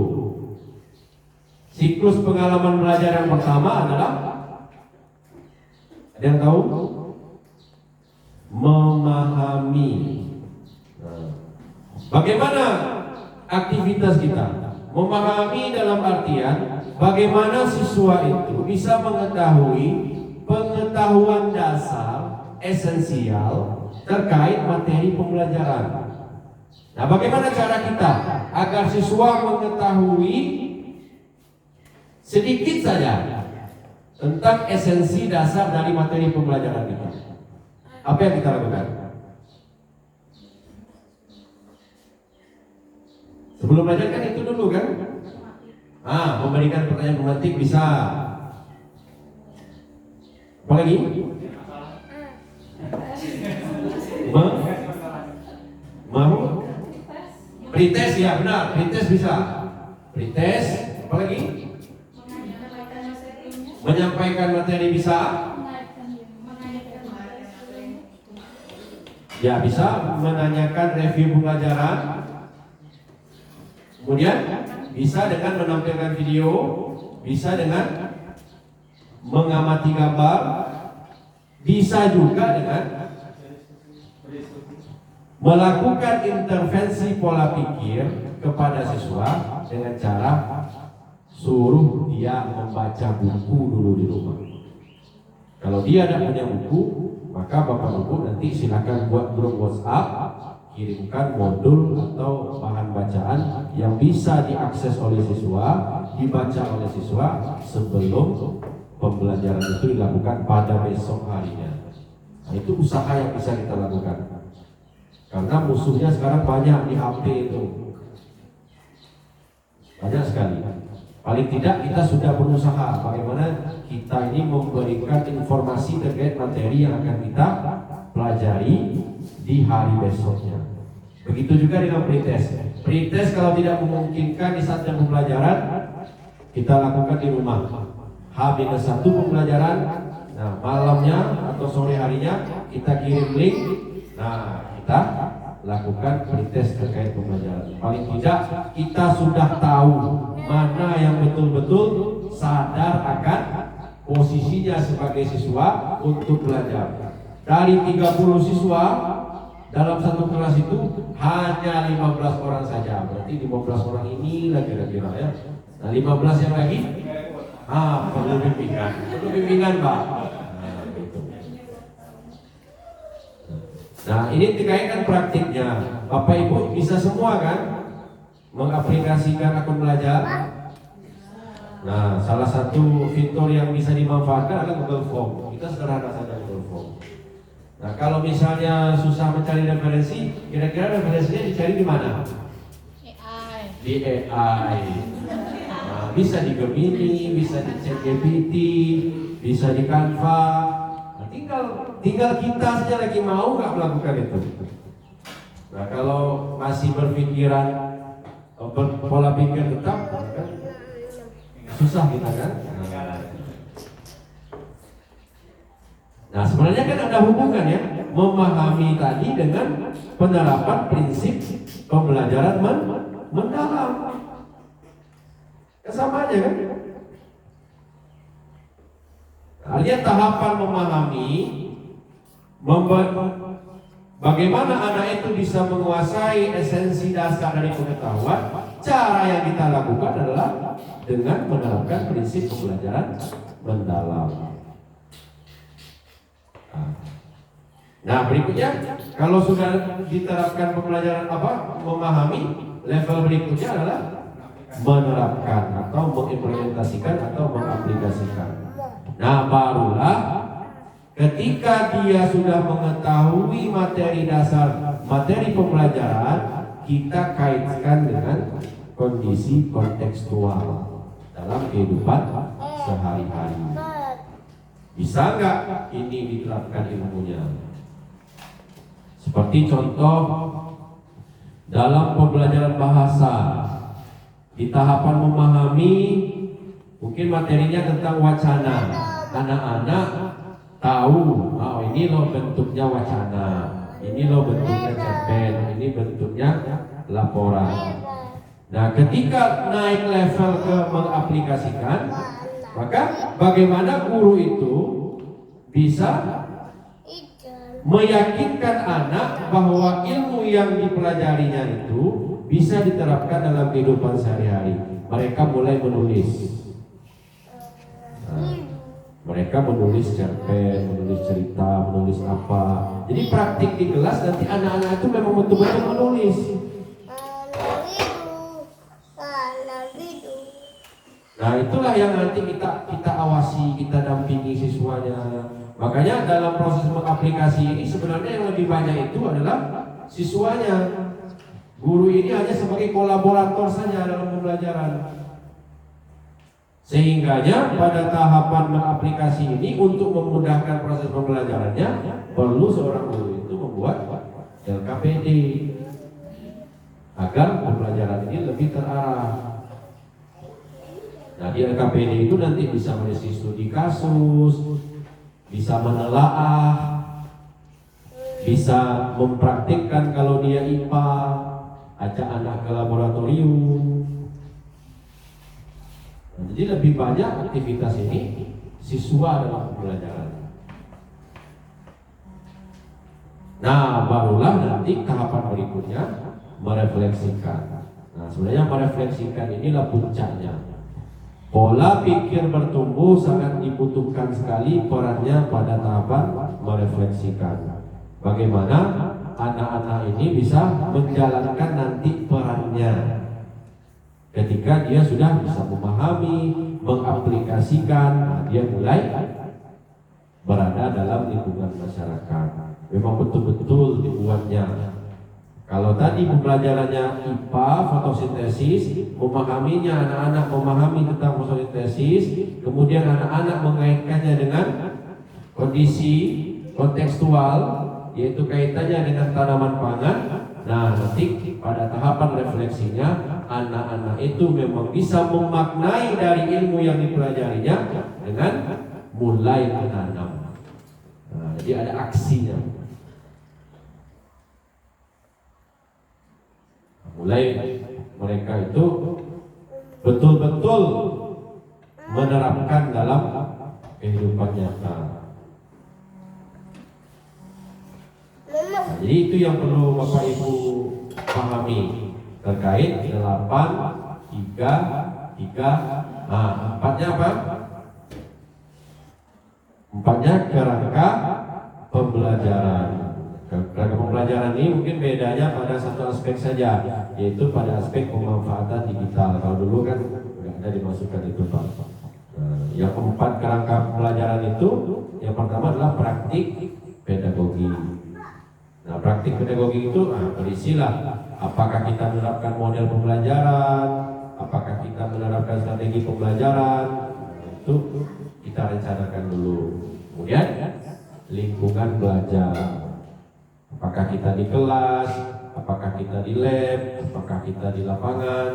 Siklus pengalaman belajar yang pertama adalah, ada yang tahu? Memahami. Bagaimana aktivitas kita? Memahami dalam artian bagaimana siswa itu bisa mengetahui pengetahuan dasar esensial terkait materi pembelajaran. Nah, bagaimana cara kita agar siswa mengetahui sedikit saja tentang esensi dasar dari materi pembelajaran kita? Apa yang kita lakukan? Sebelum belajar kan itu dulu kan? Memberikan pertanyaan pemantik bisa. Apa lagi? Mau? Pretest ya benar, pretest bisa. Pretest, apa lagi? Menyampaikan materi bisa. Ya bisa menanyakan review pembelajaran. Kemudian bisa dengan menampilkan video, bisa dengan mengamati gambar, bisa juga dengan melakukan intervensi pola pikir kepada siswa dengan cara suruh dia membaca buku dulu di rumah. Kalau dia tidak punya buku, maka Bapak Ibu nanti silakan buat grup WhatsApp, kirimkan modul atau bahan bacaan yang bisa diakses oleh siswa, dibaca oleh siswa sebelum pembelajaran itu dilakukan pada besok harinya. Nah, itu usaha yang bisa kita lakukan. Karena musuhnya sekarang banyak di HP itu. Banyak sekali. Paling tidak kita sudah berusaha bagaimana kita ini memberikan informasi terkait materi yang akan kita pelajari di hari besoknya. Begitu juga dengan pretest. Pretest kalau tidak memungkinkan di saat jam pembelajaran, kita lakukan di rumah. H-1 pembelajaran, nah malamnya atau sore harinya kita kirim link. Nah, kita lakukan pretest terkait pembelajaran. Paling tidak kita sudah tahu mana yang betul-betul sadar akan posisinya sebagai siswa untuk belajar. Dari 30 siswa dalam satu kelas itu hanya 15 orang saja. Berarti 15 orang ini lah kira-kira ya. Nah 15 yang lagi perlu bimbingan. Perlu bimbingan Pak. Nah ini terkait kan praktiknya. Bapak Ibu bisa semua kan mengaplikasikan akun belajar. Nah salah satu fitur yang bisa dimanfaatkan adalah Google Form. Kita sederhana saja Google Form. Nah kalau misalnya susah mencari referensi, kira-kira referensinya dicari di mana? AI. Di AI. Nah, bisa di Gemini, bisa di ChatGPT, bisa di Canva. Nah, tinggal kita saja lagi mau nggak melakukan itu. Nah kalau masih berpikiran pola pikir tetap, kan susah kita kan. Nah sebenarnya kan ada hubungan ya, memahami tadi dengan penerapan prinsip pembelajaran mendalam. Sama aja kan? Artinya tahapan memahami, bagaimana anak itu bisa menguasai esensi dasar dari pengetahuan. Cara yang kita lakukan adalah dengan menerapkan prinsip pembelajaran mendalam. Nah, berikutnya, kalau sudah diterapkan pembelajaran memahami, level berikutnya adalah menerapkan atau mengimplementasikan atau mengaplikasikan. Nah, barulah ketika dia sudah mengetahui materi dasar, materi pembelajaran, kita kaitkan dengan kondisi kontekstual dalam kehidupan sehari-hari. Bisa nggak ini diterapkan ilmunya? Seperti contoh dalam pembelajaran bahasa, di tahapan memahami, mungkin materinya tentang wacana. Anak-anak tahu, oh ini loh bentuknya wacana, ini loh bentuknya cerpen, ini bentuknya laporan. Nah, ketika naik level ke mengaplikasikan, maka bagaimana guru itu bisa meyakinkan anak bahwa ilmu yang dipelajarinya itu bisa diterapkan dalam kehidupan sehari-hari. Mereka mulai menulis. Nah, mereka menulis cerpen, menulis cerita, menulis apa. Jadi praktik di kelas nanti anak-anak itu memang betul-betul menulis. Nah, itulah yang nanti kita awasi, kita dampingi siswanya. Makanya dalam proses mengaplikasi ini sebenarnya yang lebih banyak itu adalah siswanya. Guru ini hanya sebagai kolaborator saja dalam pembelajaran. Sehingganya pada tahapan mengaplikasi ini untuk memudahkan proses pembelajarannya, perlu seorang guru itu membuat LKPD agar pembelajaran ini lebih terarah. Nah, di LKPD itu nanti bisa mengisi studi kasus, bisa menelaah, bisa mempraktikkan kalau dia IPA, ajak anak ke laboratorium. Nah, jadi lebih banyak aktivitas ini siswa dalam pembelajaran. Nah, barulah nanti tahapan berikutnya merefleksikan. Nah, sebenarnya merefleksikan inilah puncaknya. Pola pikir bertumbuh sangat dibutuhkan sekali perannya pada tahapan merefleksikan. Bagaimana anak-anak ini bisa menjalankan nanti perannya ketika dia sudah bisa memahami, mengaplikasikan, nah dia mulai berada dalam lingkungan masyarakat. Memang betul-betul dibuatnya. Kalau tadi pembelajarannya IPA, fotosintesis, memahaminya anak-anak memahami tentang fotosintesis, kemudian anak-anak mengaitkannya dengan kondisi kontekstual, yaitu kaitannya dengan tanaman pangan. Nah, nanti pada tahapan refleksinya, anak-anak itu memang bisa memaknai dari ilmu yang dipelajarinya dengan mulai menanam. Nah, jadi ada aksinya. Mulai mereka itu betul-betul menerapkan dalam kehidupan nyata. Nah, jadi itu yang perlu Bapak Ibu pahami terkait 8, 3, 3. Nah, empatnya apa? Empatnya kerangka pembelajaran. Kerangka pembelajaran ini mungkin bedanya pada satu aspek saja, yaitu pada aspek pemanfaatan digital. Kalau dulu kan nggak ada dimasukkan itu Pak. Nah, yang keempat kerangka pembelajaran itu, yang pertama adalah praktik pedagogi. Nah, praktik pedagogi itu berisilah apakah kita menerapkan model pembelajaran, apakah kita menerapkan strategi pembelajaran, itu kita rencanakan dulu. Kemudian lingkungan belajar. Apakah kita di kelas, apakah kita di lab, apakah kita di lapangan.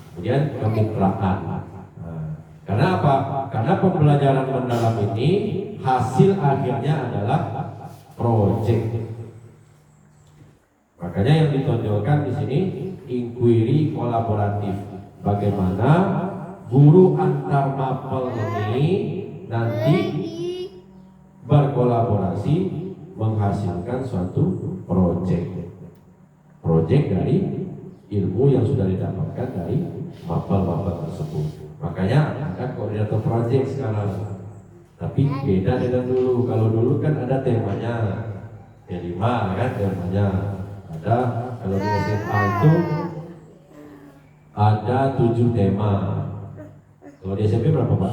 Kemudian kemitraan. Nah, karena apa? Karena pembelajaran mendalam ini hasil akhirnya adalah proyek. Makanya yang ditonjolkan di sini inquiry kolaboratif. Bagaimana guru antar mapel ini nanti berkolaborasi menghasilkan suatu proyek dari ilmu yang sudah didapatkan dari mapel-mapel tersebut. Makanya ada koordinator proyek sekarang. Tapi beda dengan dulu. Kalau dulu kan ada temanya, T5 kan temanya. Ada kalau di SMA itu ada 7 tema. Kalau di SMP berapa Pak?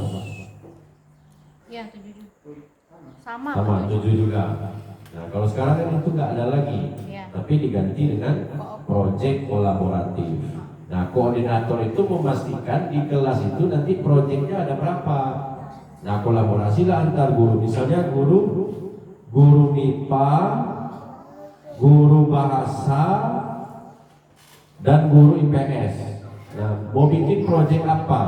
Ya, 7 sama. Sama 7 juga. Nah kalau sekarang kan itu nggak ada lagi, Ya. tapi diganti dengan proyek kolaboratif. Nah koordinator itu memastikan di kelas itu nanti proyeknya ada berapa. Nah kolaborasilah antar guru. Misalnya guru MIPA, guru bahasa, dan guru IPS. Nah mau bikin proyek apa?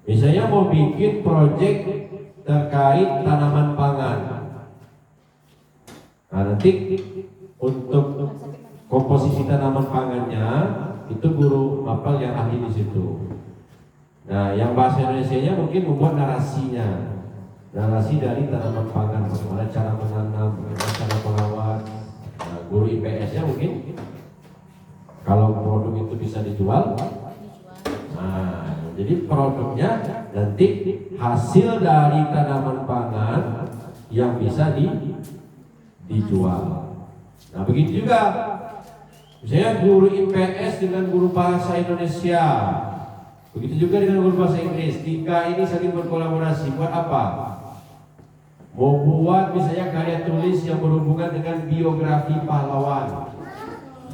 Misalnya mau bikin proyek terkait tanaman pangan. Nah nanti untuk komposisi tanaman pangannya itu guru mapel yang ahli di situ. Nah yang bahasa Indonesianya mungkin membuat narasi dari tanaman pangan, bagaimana cara menanam, bagaimana cara merawat. Nah, guru IPS-nya mungkin kalau produk itu bisa dijual. Nah, jadi produknya nanti hasil dari tanaman pangan yang bisa dijual. Nah begitu juga, misalnya guru IPS dengan guru bahasa Indonesia, begitu juga dengan guru bahasa Inggris. 3 ini saling berkolaborasi. Buat apa? Mau buat misalnya karya tulis yang berhubungan dengan biografi pahlawan.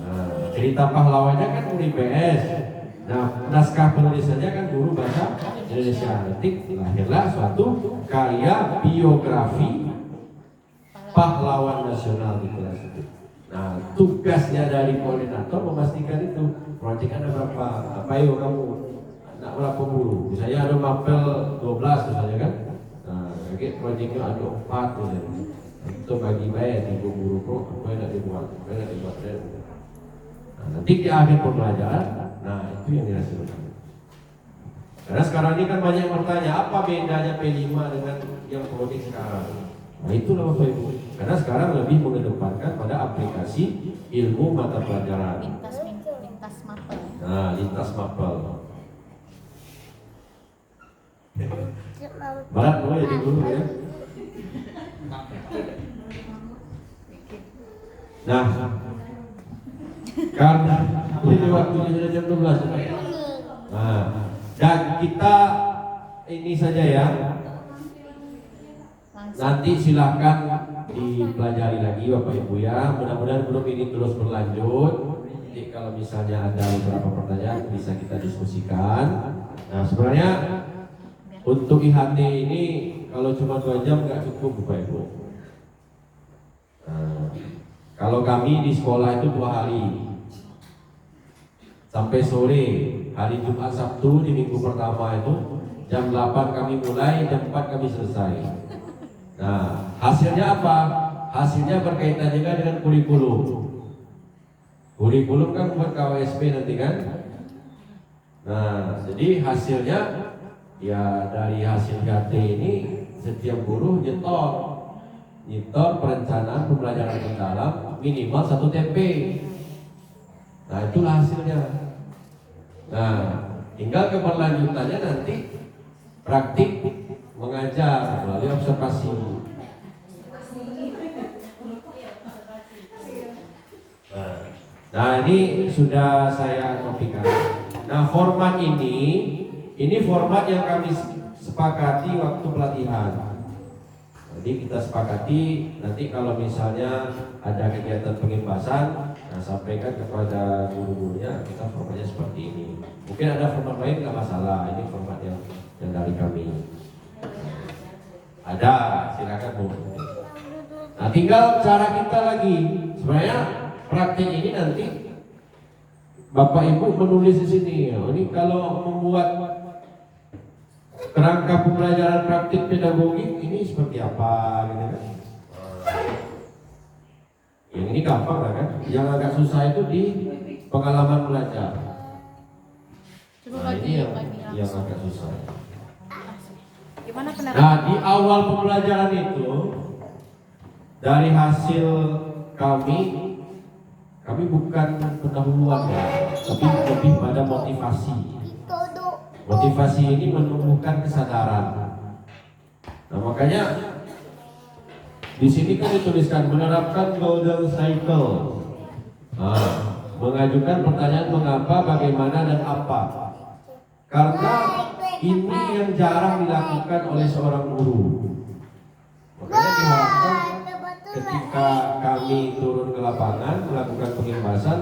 Nah, cerita pahlawannya kan guru IPS. Nah, naskah penulisannya kan guru bahasa Indonesia. Nanti lahirlah suatu karya biografi pahlawan nasional di kelas itu. Nah, tugasnya dari koordinator memastikan itu. Proyek ada berapa? Apa yuk kamu? Anak berapa guru? Misalnya ada mapel 12 misalnya kan? Nah, proyeknya ada 4 misalnya. Itu bagi bayar 3 guru kok, apa yang nak dibuat? Nah, nanti di akhir pembelajaran, nah itu yang dihasilkan. Karena sekarang ini kan banyak yang bertanya, apa bedanya P5 dengan yang proyek sekarang? Nah itulah Bapak Ibu. Karena sekarang lebih mengedepankan pada aplikasi ilmu mata pelajaran. Lintas mapel. Nah, lintas mapel. Barat boleh jadi guru ya. Nah, karena ini waktunya sudah jam 12. Nah, dan kita ini saja ya. Nanti silakan dipelajari lagi Bapak Ibu ya. Mudah-mudahan belum ini terus berlanjut. Jadi kalau misalnya ada beberapa pertanyaan bisa kita diskusikan. Nah sebenarnya untuk IHT ini kalau cuma 2 jam nggak cukup Bapak Ibu. Nah, kalau kami di sekolah itu 2 hari sampai sore. Hari Jumat Sabtu di minggu pertama itu jam 8 kami mulai, jam 4 kami selesai. Nah, hasilnya apa? Hasilnya berkaitan juga dengan kurikulum. Kurikulum kan buat KWSP nanti kan? Nah, jadi hasilnya ya dari hasil HT ini setiap guru nyetor perencanaan pembelajaran mendalam minimal 1 TP. Nah, itulah hasilnya. Nah, tinggal keberlanjutannya nanti praktik mengajar melalui observasi. Nah ini sudah saya kopikan. Nah format ini format yang kami sepakati waktu pelatihan. Jadi kita sepakati nanti kalau misalnya ada kegiatan pengimpasan, nah sampaikan kepada guru-gurunya kita formatnya seperti ini. Mungkin ada format lain nggak masalah. Ini format yang dari kami. Ada, silakan Bu. Nah, tinggal cara kita lagi. Sebenarnya praktik ini nanti Bapak Ibu menulis di sini. Ini kalau membuat kerangka pembelajaran praktik pedagogik ini seperti apa, gitu kan? Yang ini gampang lah kan? Yang agak susah itu di pengalaman belajar. Nah, ini yang agak susah. Gimana pendapat? Nah, di awal pembelajaran itu dari hasil kami bukan pendahuluan ya, tapi lebih pada motivasi. Motivasi ini menumbuhkan kesadaran. Nah, makanya di sini kan dituliskan menerapkan golden cycle. Nah, mengajukan pertanyaan mengapa, bagaimana, dan apa. Karena ini yang jarang dilakukan oleh seorang guru. Makanya diharapkan ketika kami turun ke lapangan melakukan pengembasan,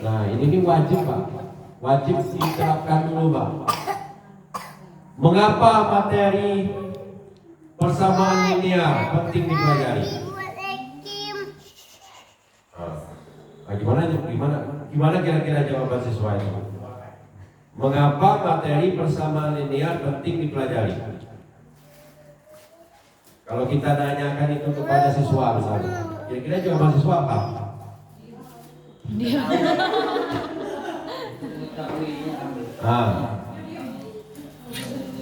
nah ini wajib Pak, wajib diterapkan dulu Pak. Mengapa materi persamaan linear penting dipelajari? Gimana kira-kira jawaban siswa itu? Mengapa materi persamaan linear penting dipelajari? Kalau kita tanyakan itu kepada siswa misalnya, kira-kira jawaban siswa apa?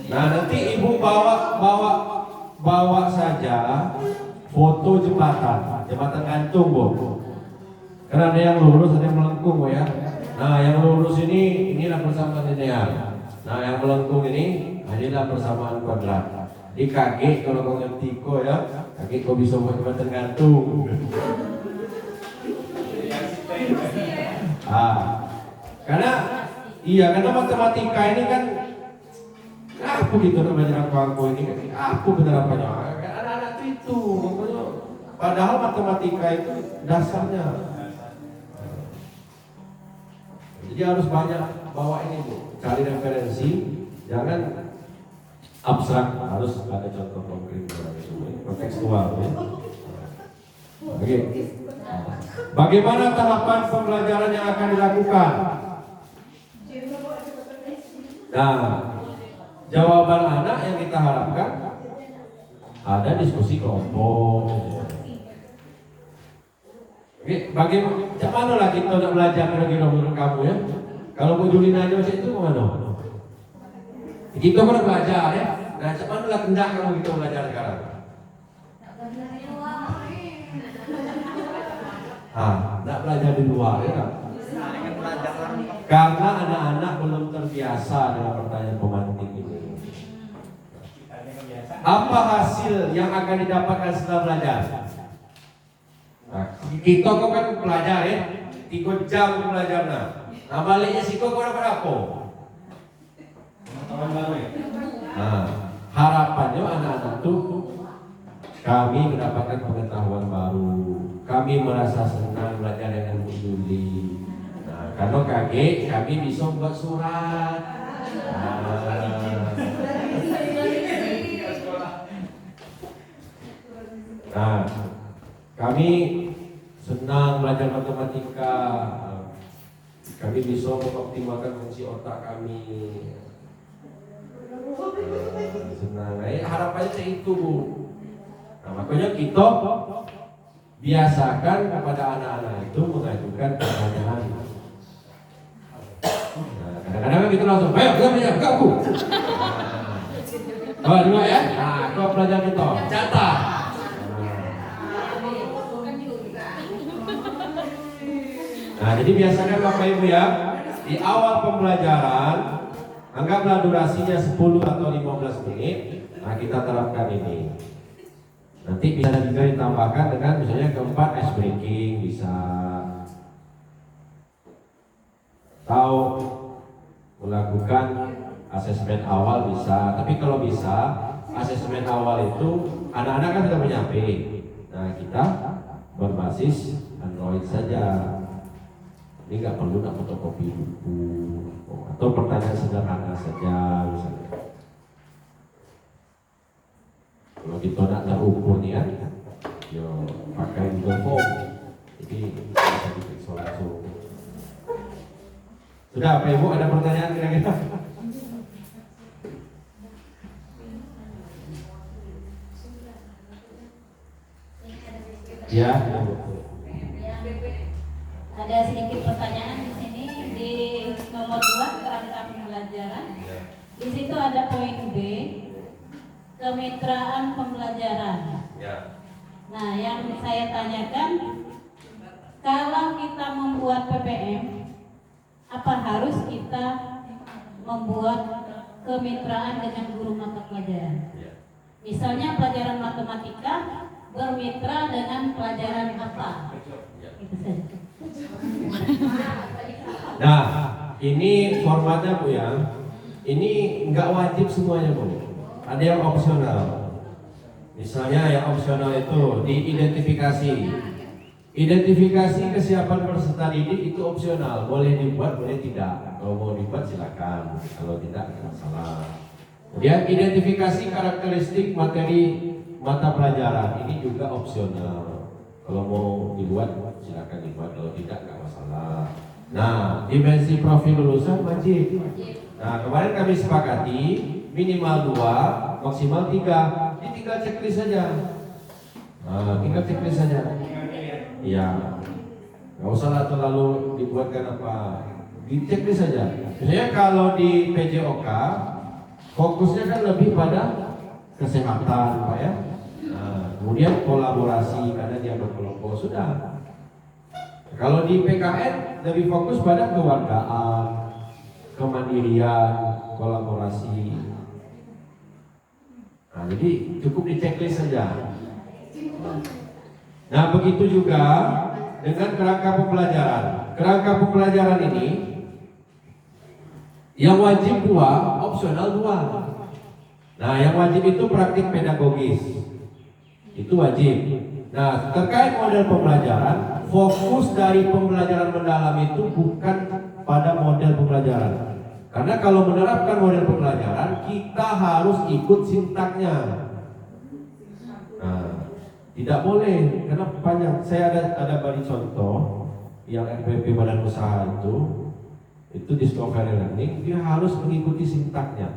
Nah nanti ibu bawa saja foto jembatan gantung Bu. Karena ada yang lurus, ada yang melengkung Bu ya. Nah yang lurus inilah persamaan linear. Nah yang melengkung inilah persamaan kuadrat. Di kaki kalau kau ngerti kok ya, kaki kau bisa buat jembatan gantung. Karena matematika ini kan apa gitu namanya aku ini apa penerapannya? Anak-anak itu padahal matematika itu dasarnya. Jadi harus banyak bawa ini Bu, cari referensi, jangan abstrak, harus ada contoh konkret kontekstual ya. Oke. Bagaimana tahapan pembelajaran yang akan dilakukan? Nah, jawaban anak yang kita harapkan ada diskusi kelompok. Oke, bagaimana lah kita nak belajar kira-kira menurut kamu ya? Kalau Bu Julina aja itu kemana? Kita pernah belajar ya. Nah, cuman lah kendak kamu kita belajar sekarang. Nak belajar di luar ya. Karena anak-anak belum terbiasa dengan pertanyaan pemantik ini. Apa hasil yang akan didapatkan setelah belajar? Nah, kita kok kan belajar ya, 3 jam belajar nah baliknya sih kok dapat apa? Nah, harapannya anak-anak tuh kami mendapatkan pengetahuan baru, kami merasa senang belajar dengan Bu Juli. Nah, karena kami bisa buat surat. Nah, kami senang belajar matematika. Kami bisa mengoptimalkan fungsi otak kami. Senang. Harapannya itu Bu. Nah, makanya kita biasakan kepada anak-anak itu mengajukan pertanyaan. Nah, kadang-kadang kita langsung, ayo kita belajar, enggak Bu. Oh, 2 ya. Nah, kau belajar kita. Catat. Nah, jadi biasanya Bapak Ibu ya, di awal pembelajaran, anggaplah durasinya 10 atau 15 menit, nah kita terapkan ini. Nanti bisa juga ditambahkan dengan misalnya keempat ice breaking, bisa. Atau melakukan asesmen awal bisa, tapi kalau bisa, asesmen awal itu anak-anak kan sudah punya HP. Nah, kita berbasis Android saja. Ini nggak perlu nak fotokopi buku atau pertanyaan sederhana saja misalnya. Kalau kita nak ukur nih ya, yo pakai Google Form, jadi bisa diperiksa langsung. Sudah, Pak Ibu ada pertanyaan kira-kira? Ya. Ada sedikit pertanyaan di sini di nomor 2 kerangka pembelajaran. Di situ ada poin B. kemitraan pembelajaran. Ya. Nah, yang saya tanyakan, kalau kita membuat PPM, apa harus kita membuat kemitraan dengan guru mata pelajaran? Misalnya pelajaran matematika bermitra dengan pelajaran apa? Itu saja. Nah, ini formatnya Bu ya. Ini nggak wajib semuanya Bu. Ada yang opsional. Misalnya yang opsional itu diidentifikasi. Identifikasi kesiapan peserta didik itu opsional. Boleh dibuat, boleh tidak. Kalau mau dibuat silakan. Kalau tidak, tidak masalah. Kemudian identifikasi karakteristik materi mata pelajaran ini juga opsional. Kalau mau dibuat silakan dibuat, kalau tidak nggak masalah. Nah, dimensi profil lulusan wajib. Nah, kemarin kami sepakati minimal 2, maksimal 3. Ini tinggal checklist saja. Nah, tinggal checklist saja. Iya, nggak usah terlalu dibuatkan apa. Di checklist saja. Misalnya kalau di PJOK fokusnya kan lebih pada kesehatan, Pak ya. Nah, kemudian kolaborasi karena dia berkelompok sudah. Kalau di PKN lebih fokus pada kewargaan, kemandirian, kolaborasi. Nah, jadi cukup di checklist saja. Nah, begitu juga dengan kerangka pembelajaran. Kerangka pembelajaran ini yang wajib 2, opsional 2. Nah, yang wajib itu praktik pedagogis. Itu wajib. Nah, terkait model pembelajaran, fokus dari pembelajaran mendalam itu bukan pada model pembelajaran. Karena kalau menerapkan model pembelajaran, kita harus ikut sintaknya. Nah, tidak boleh, karena banyak. Saya ada bagi contoh yang RPP Badan Usaha itu discovery learning, dia harus mengikuti sintaknya.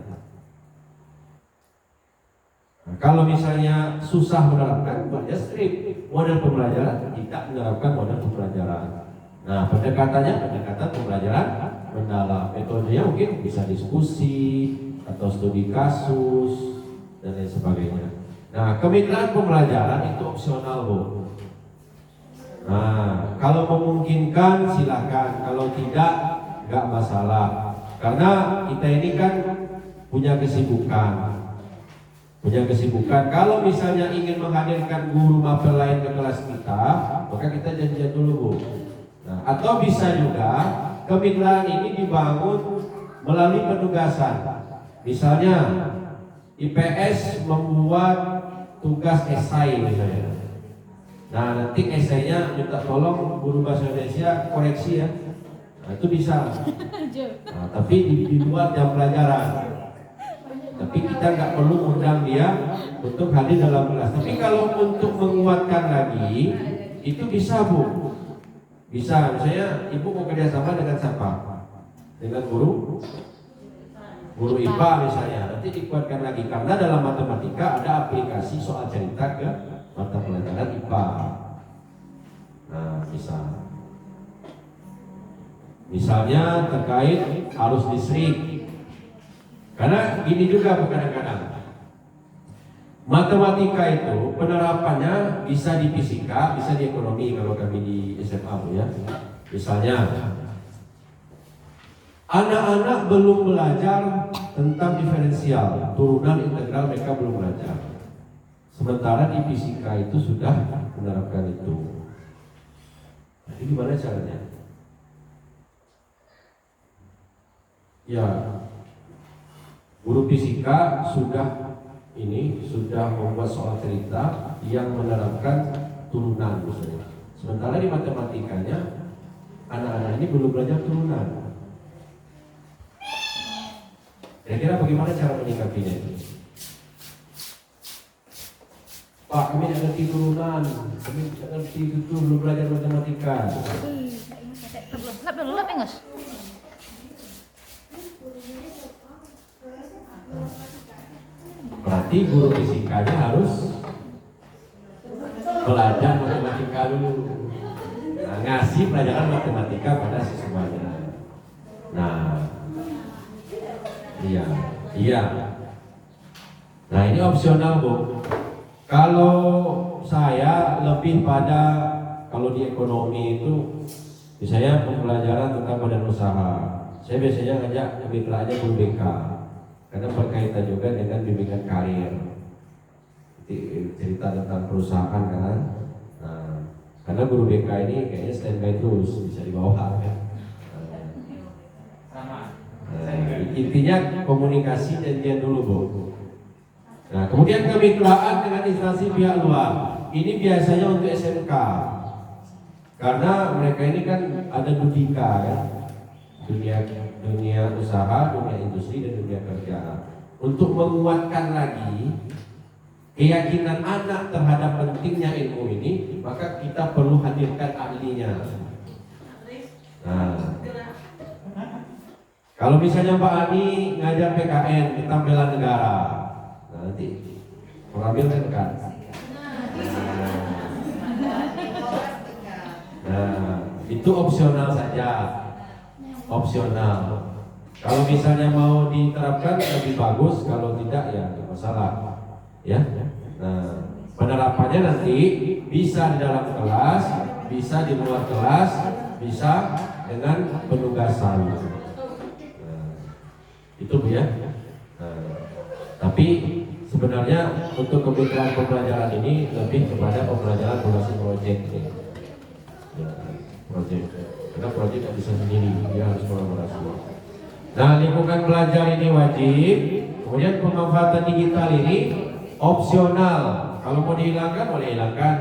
Nah, kalau misalnya susah menerapkan, buatnya strip model pembelajaran, tidak menerapkan model pembelajaran. Nah, pendekatan pembelajaran mendalam. Metodenya mungkin bisa diskusi atau studi kasus dan lain sebagainya. Nah, kemitraan pembelajaran itu opsional Bu. Nah, kalau memungkinkan silakan, kalau tidak nggak masalah. Karena kita ini kan punya kesibukan. Kalau misalnya ingin menghadirkan guru mapel lain ke kelas kita, maka kita janjian dulu Bu. Nah, atau bisa juga kemitraan ini dibangun melalui penugasan. Misalnya IPS membuat tugas esai misalnya. Nah, nanti esainya minta tolong guru bahasa Indonesia koreksi ya. Nah, itu bisa. Nah, tapi di luar jam pelajaran. Tapi kita nggak perlu undang dia untuk hadir dalam kelas. Tapi kalau untuk menguatkan lagi, itu bisa Bu. Bisa, misalnya ibu mau kerjasama dengan siapa? Dengan guru IPA misalnya. Nanti dikuatkan lagi karena dalam matematika ada aplikasi soal cerita ke mata pelajaran IPA. Nah, bisa. Misalnya terkait arus listrik. Karena gini juga kadang-kadang matematika itu penerapannya bisa di fisika, bisa di ekonomi kalau kami di SMA Bu ya. Misalnya anak-anak belum belajar tentang diferensial, turunan integral mereka belum belajar. Sementara di fisika itu sudah menerapkan itu. Jadi gimana caranya? Ya, guru fisika sudah membuat soal cerita yang menerapkan turunan misalnya. Sementara di matematikanya anak-anak ini belum belajar turunan. Kira-kira bagaimana cara menyikapinya itu? Pak, kami tidak ngerti turunan, kami tidak ngerti itu, belum belajar matematika. Berarti guru fisikanya harus belajar matematika dulu. Nah, ngasih pelajaran matematika pada siswanya. Nah, iya. Nah ini opsional Bu. Kalau saya lebih pada kalau di ekonomi itu misalnya pembelajaran tentang badan usaha. Saya biasanya ngajak kemitraannya guru BK karena berkaitan juga dengan bimbingan karir. Cerita tentang perusahaan kan. Nah, karena guru BK ini kayaknya standby terus bisa dibawa kan. Intinya komunikasi janjian dulu Bu. Nah kemudian kemitraan dengan instansi pihak luar. Ini biasanya untuk SMK. Karena mereka ini kan ada dudika ya, dunia usaha, dunia industri dan dunia kerja. Untuk menguatkan lagi keyakinan anak terhadap pentingnya ilmu ini, maka kita perlu hadirkan ahlinya. Nah, kalau misalnya Pak Ani ngajar PKN, kita bela negara, nanti mengambil kan? Nah, itu opsional saja, opsional. Kalau misalnya mau diterapkan lebih bagus, kalau tidak ya tidak masalah, ya. Nah, penerapannya nanti bisa di dalam kelas, bisa di luar kelas, bisa dengan penugasan. Itu Bu ya. Nah, tapi sebenarnya untuk kebutuhan pembelajaran ini lebih kepada pembelajaran berbasis proyek ini. Ya, proyek. Karena proyek tidak bisa sendiri, dia harus kolaborasi. Nah, lingkungan belajar ini wajib. Kemudian pemanfaatan digital ini opsional. Kalau mau dihilangkan boleh hilangkan.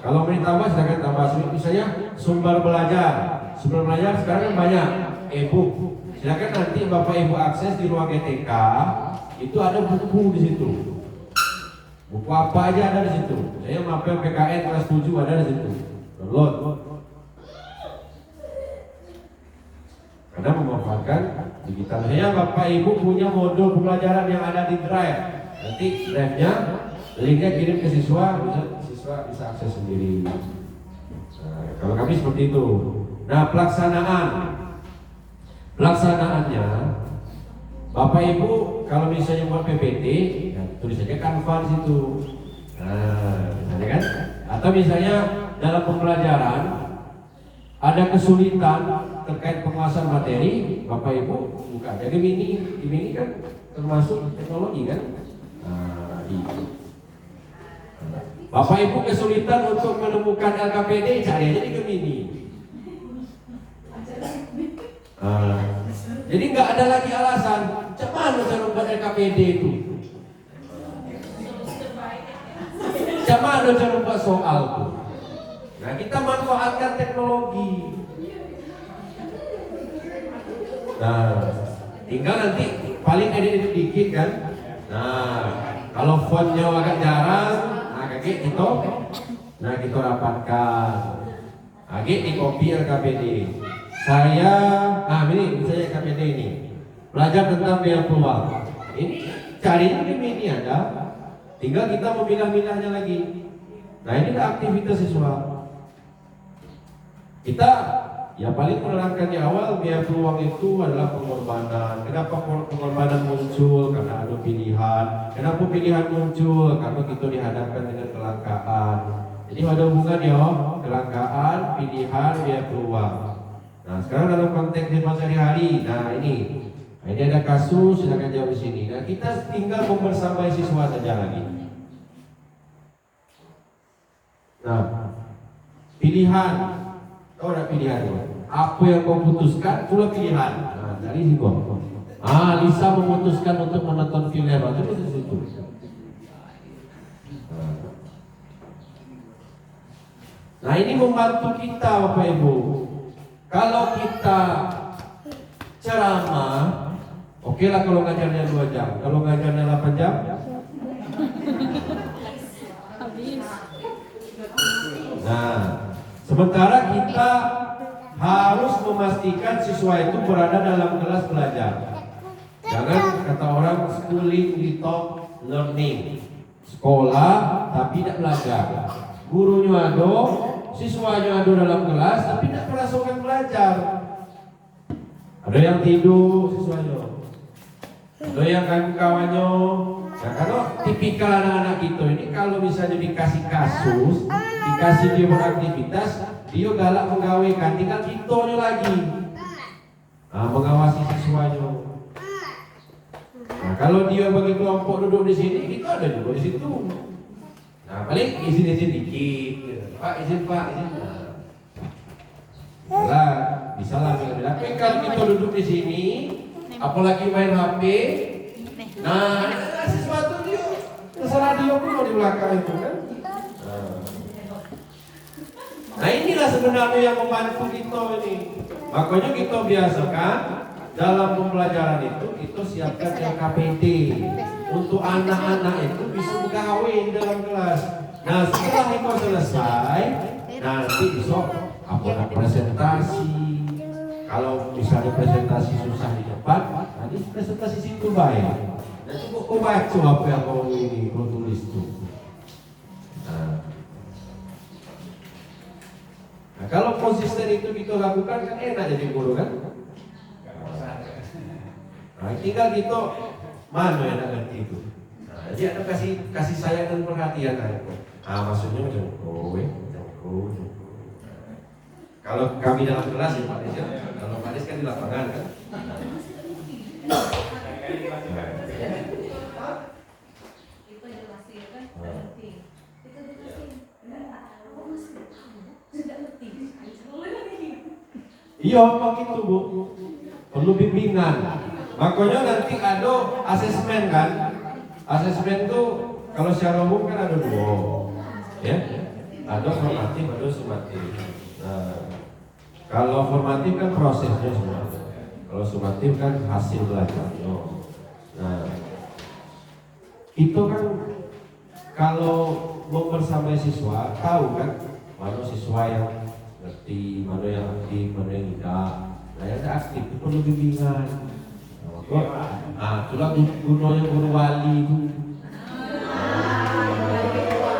Kalau mau ditambah silakan tambah. Misalnya sumber belajar. Sumber belajar sekarang kan banyak, e-book. Silakan nanti Bapak Ibu akses di ruang GTK, itu ada buku di situ. Buku apa aja ada di situ. Saya mapel PKN kelas 7 ada di situ. Download. Karena memanfaatkan digital. Saya Bapak Ibu punya modul pembelajaran yang ada di Drive. Nanti Drive-nya, linknya kirim ke siswa, siswa bisa akses sendiri. Nah, kalau kami seperti itu. Nah, pelaksanaannya Bapak Ibu kalau misalnya buat PPT ya, tulis saja Canva di situ. Nah, misalnya kan? Atau misalnya dalam pembelajaran ada kesulitan terkait penguasaan materi, Bapak Ibu buka aja Gemini kan termasuk teknologi kan? Nah, itu. Bapak Ibu kesulitan untuk menemukan LKPD, cari aja di Gemini. Jadi nggak ada lagi alasan, cuman cara membuat LKPD itu, cuman cara membuat soal tuh. Nah kita manfaatkan teknologi. Nah tinggal nanti paling edit dikit kan. Nah kalau fontnya agak jarang, nah kayak gitu. Nah kita rapatkan, lagi di copy LKPD. Saya, ini misalnya KPD ini belajar tentang biaya peluang. Ini carinya di media ada, tinggal kita memilah-milahnya lagi. Nah ini adalah aktivitas siswa. Kita ya paling menerangkan di awal biaya peluang itu adalah pengorbanan. Kenapa pengorbanan muncul? Karena ada pilihan. Kenapa pilihan muncul? Karena kita dihadapkan dengan kelangkaan. Jadi ada hubungan ya, kelangkaan, pilihan, biaya peluang. Nah sekarang dalam konteks kehidupan sehari-hari, nah ini ada kasus, silakan jawab di sini. Nah kita tinggal membersamai siswa saja lagi. Nah pilihan, kau ada pilihan ya? Apa yang kau putuskan, itulah pilihan. Nah dari situ. Lisa memutuskan untuk menonton film apa itu di situ. Nah ini membantu kita Bapak Ibu. Kalau kita ceramah, oke lah kalau ngajarnya 2 jam. Kalau ngajarnya 8 jam, nah, sementara kita harus memastikan siswa itu berada dalam kelas belajar. Jangan kata orang schooling without learning. Sekolah tapi tidak belajar. Gurunya ada, siswanya ada dalam kelas tapi tidak merasakan belajar. Ada yang tidur siswanya, ada yang kawan-kawannya. Nah kalau tipikal anak-anak kita ini kalau misalnya dikasih kasus, dikasih dia beraktivitas, dia galak menggawaikan, tinggal kitanya lagi mengawasi siswanya. Nah, kalau dia bagi kelompok duduk di sini, kita ada juga di situ. Nah, paling izin-izin dikit, Pak izin Pak, izin. Nah, bisa lah bilang. Tapi kalau kita duduk di sini, apalagi main HP, nah sesuatu dia terserah dia pun di belakang itu kan. Nah inilah sebenarnya yang membantu kita ini. Makanya kita biasakan dalam pembelajaran itu kita siapkan LKPD untuk anak-anak itu bisa bergawe di dalam kelas. Nah setelah itu selesai, nanti besok apa presentasi. Kalau misalnya presentasi susah di depan, nanti presentasi situ baik. Nanti kau baca apa yang kau tulis itu. Nah, kalau konsisten itu kita lakukan kan enak jadi guru kan? Nah, tinggal kita mana yang nak ngerti itu. Nah, jadi ada kasih sayang dan perhatian aku. Maksudnya macam kalau kami dalam kelas ya Pak Des ya. Kalau Pak Des kan di lapangan kan. Iya, begitu Bu. Perlu bimbingan. Makanya nanti ada asesmen kan. Asesmen itu kalau secara umum kan ada dua, ya. Ada formatif, ada sumatif. Nah, kalau formatif kan prosesnya semua. Kalau sumatif kan hasil belajarnya. Nah, itu kan kalau mempersamai siswa tahu kan mana siswa yang ngerti, mana yang aktif, mana yang tidak. Nah yang aktif itu perlu bimbingan. Itulah gunanya guru wali itu.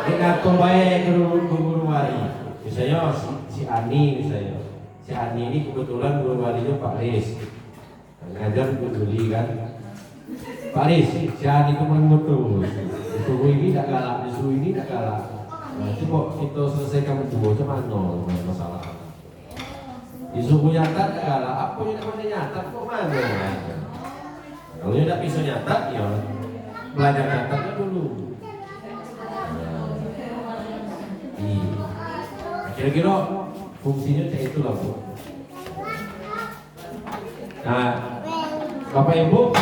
Ini ngatur baik guru wali. Misalnya si Ani misalnya. Si Ani ini kebetulan guru walinya Pak Riz. Ngajar peduli kan. Pak Riz, si Ani itu mengutul. Disuruh ini tak galak, disuruh ini tak galak. Nah, coba kita selesaikan berdua cuma nol masalah. Disuruh nyatat tak galak, apa yang namanya nyatat kok mana? Kalau dia tak bisa nyatat, ya belajar nyatatnya dulu. Kira-kira fungsinya kayak itulah Bu. Nah, Bapak Ibu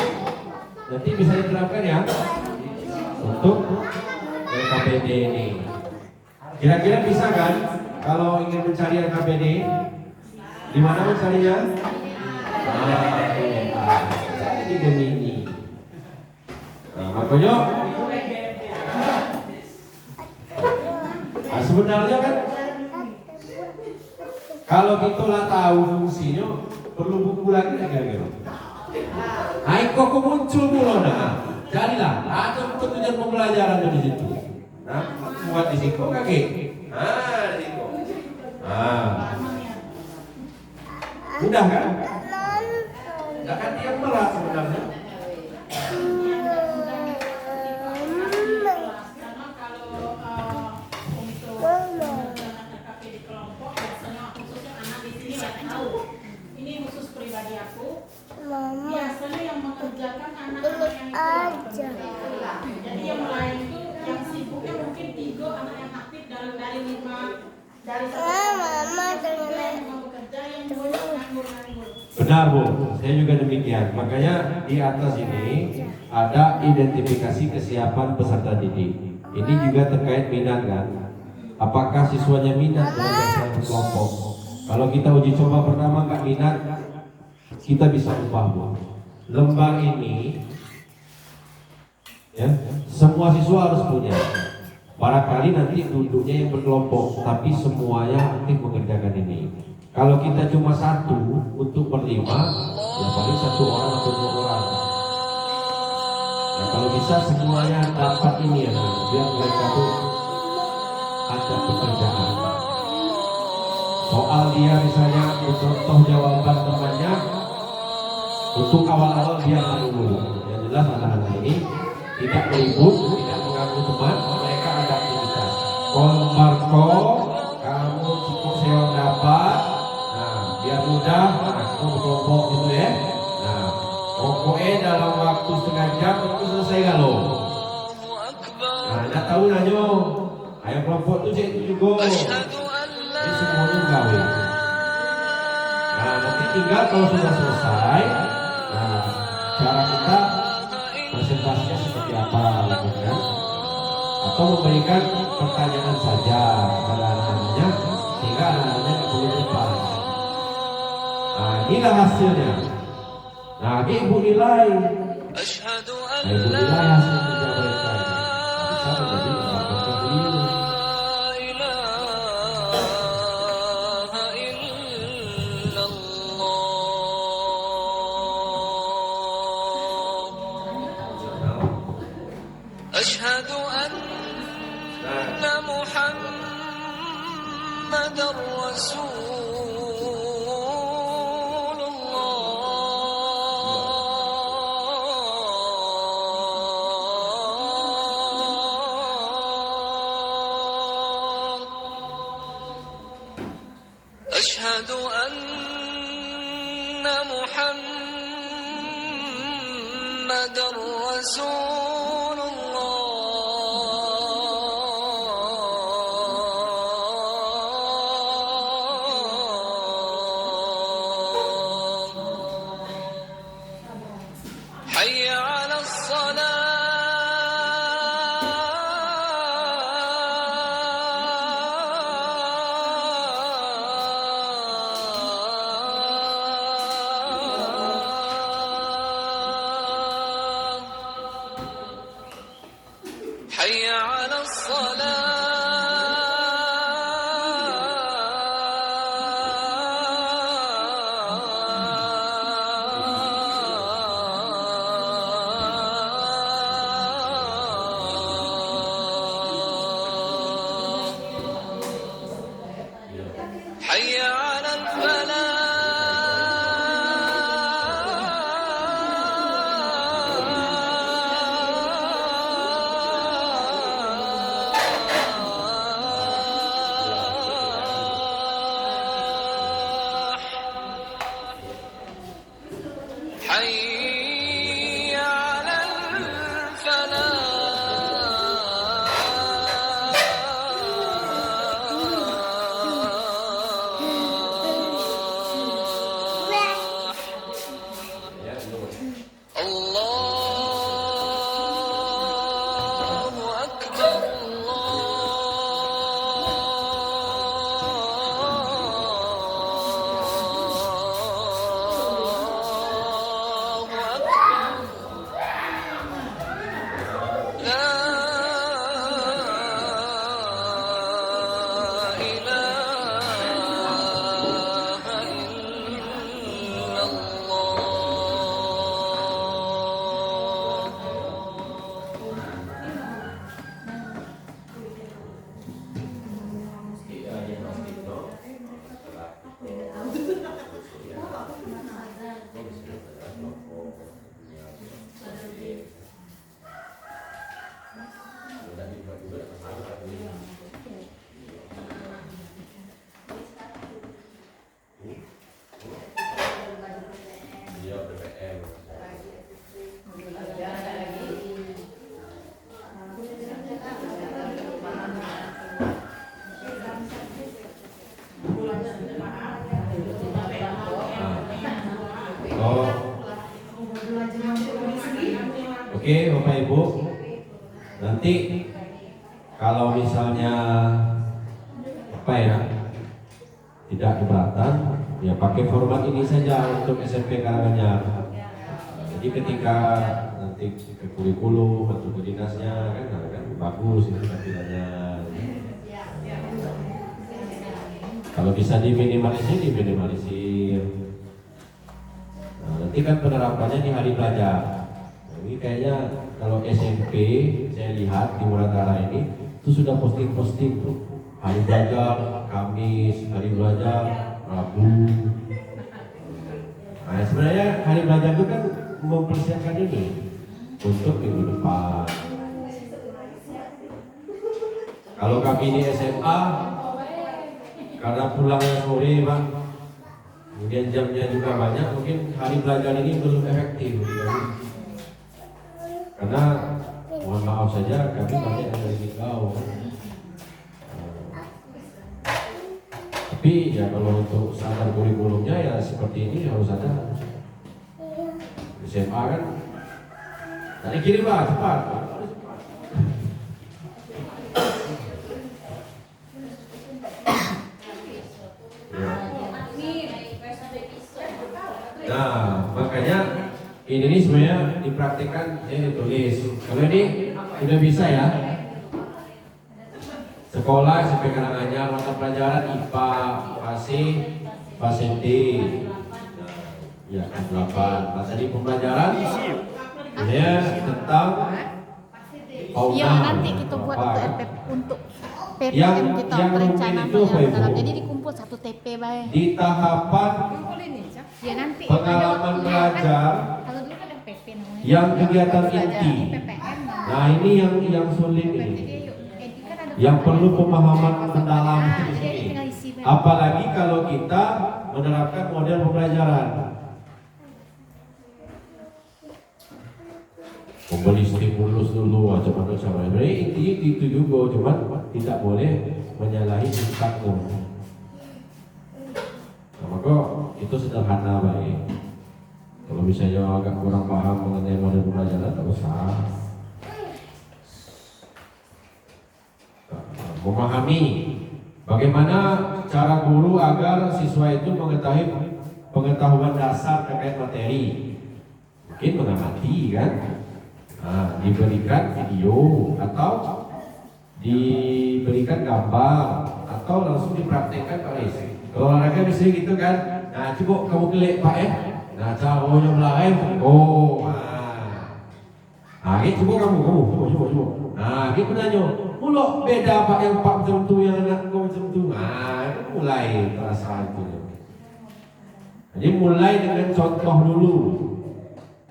nanti bisa diterapkan ya untuk LKPD ini. Kira-kira bisa kan kalau ingin mencari LKPD? Di mana mencarinya? Di Gemini. Nah, makanya sebenarnya kan kalau kita lah tahu fungsinya perlu buku lagi kira-kira. Kok muncul mulu jadilah ada tujuan pembelajaran di situ. Nah, buat di situ kaki. Di situ. Mudah kan? Tidak kan dia berat sebenarnya. Ini khusus pribadi aku. Biasanya yang mengerjakan anak-anak yang itu jadi yang lain itu yang sibuknya mungkin 3 anak yang aktif dari 5 dari 1 yang mau bekerja yang 2 nganggur. Benar Bu, saya juga demikian. Makanya di atas ini ada identifikasi kesiapan peserta didik. Ini juga terkait minat kan. Apakah siswanya minat belajar berkelompok? Kalau kita uji coba pertama nggak minat, kita bisa ubah Bu. Lembar ini ya, semua siswa harus punya. Barangkali nanti duduknya yang berkelompok, tapi semuanya aktif mengerjakan ini. Kalau kita cuma 1 untuk berlima, ya paling 1 orang atau 2 orang. Nah kalau bisa semuanya dapat ini ya, biar mereka tuh ada pekerjaan. Soal dia misalnya contoh jawaban temannya, untuk awal-awal dia dulu. Yang jelas anak-anak ini tidak ribut, tidak teman-teman, mereka ada aktivitas. Komparko, kamu cukup sewa dapat. Nah, biar mudah, kelompok gitu ya. Nah, pokoknya dalam waktu setengah jam itu selesai kalau. Nah, nak tahu nanya, ayah kelompok tu cikgu juga. Jadi semuanya gawe. Nah, nanti tinggal kalau sudah selesai, nah, cara kita presentasinya seperti apa, gitu kan? Atau memberikan pertanyaan saja kepada anak-anaknya sehingga anak-anaknya nggak perlu depan. Nah, inilah hasilnya. Nah, ini ibu nilai. Nah, ibu nilai hasil kerja mereka. Bisa menjadi rapor beliau. أشهد أن محمد رسول الله أشهد أن محمد رسول حي على الصلاة حي على الصلاة حي على الفلاح حي على الفلاح الله أكبر الله أكبر لا إله إلا الله Oh. Oke, Bapak Ibu. Nanti kalau misalnya apa ya tidak keberatan, ya pakai format ini saja untuk SMP Karanganyar. Jadi ketika nanti ke kurikulum atau ke dinasnya kan bagus itu tampilannya. Kalau bisa diminimalisir. Nah, nanti kan penerapannya di hari belajar. Nah, ini kayaknya kalau SMP saya lihat di Muratara ini itu sudah posting tuh hari belajar Kamis, hari belajar Rabu. Nah, sebenarnya hari belajar itu kan mempersiapkan ini untuk minggu depan. Kalau kami di SMA, karena pulangnya sore Bang, kemudian jamnya juga banyak, mungkin hari belajar ini belum efektif. Karena mohon maaf saja kami banyak yang dari Nikau. Tapi ya kalau untuk standar kurikulumnya ya seperti ini harus ada. SMA kan, tadi kirim Pak, cepat. Nah, makanya ini sebenarnya dipraktikkan, ditulis. Kalau ini sudah bisa ya. Sekolah SMP Karanganyar, mata pelajaran IPA, fase D, ya kelas 8. Nah, tadi pembelajaran ya tentang fauna. Iya, nanti kita buat untuk PPM Yang- kita yang perencanaan rumit itu apa, Ibu? dalam. Jadi dikumpul satu TP baik. Di tahapan Ya nanti pengalaman belajar kalau dulu ada PP namanya. yang kegiatan inti. PPM. Nah, ini yang sulit ini. Jadi kan ada Yang perlu pemahaman mendalam di jadi sini. tinggal isi baik. Apalagi kalau kita menerapkan model pembelajaran. Membeli stimulus dulu macam-macam. Sebenarnya intinya itu juga, cuman tidak boleh menyalahi sifatmu. Nah, maka itu sederhana baik. Kalau misalnya agak kurang paham mengenai model pembelajaran, tak usah. Memahami bagaimana cara guru agar siswa itu mengetahui pengetahuan dasar terkait materi. Mungkin mengamati kan, nah, diberikan video atau diberikan gambar atau langsung dipraktekkan Pak Riz. Kalau olahraga misalnya gitu kan, nah coba kamu kelik Pak nah caranya belakang, nah ini coba kamu, nah dia menanya, mulok beda Pak yang Pak macam tu, yang anak kau macam tu, nah itu mulai terasa itu. Jadi mulai dengan contoh dulu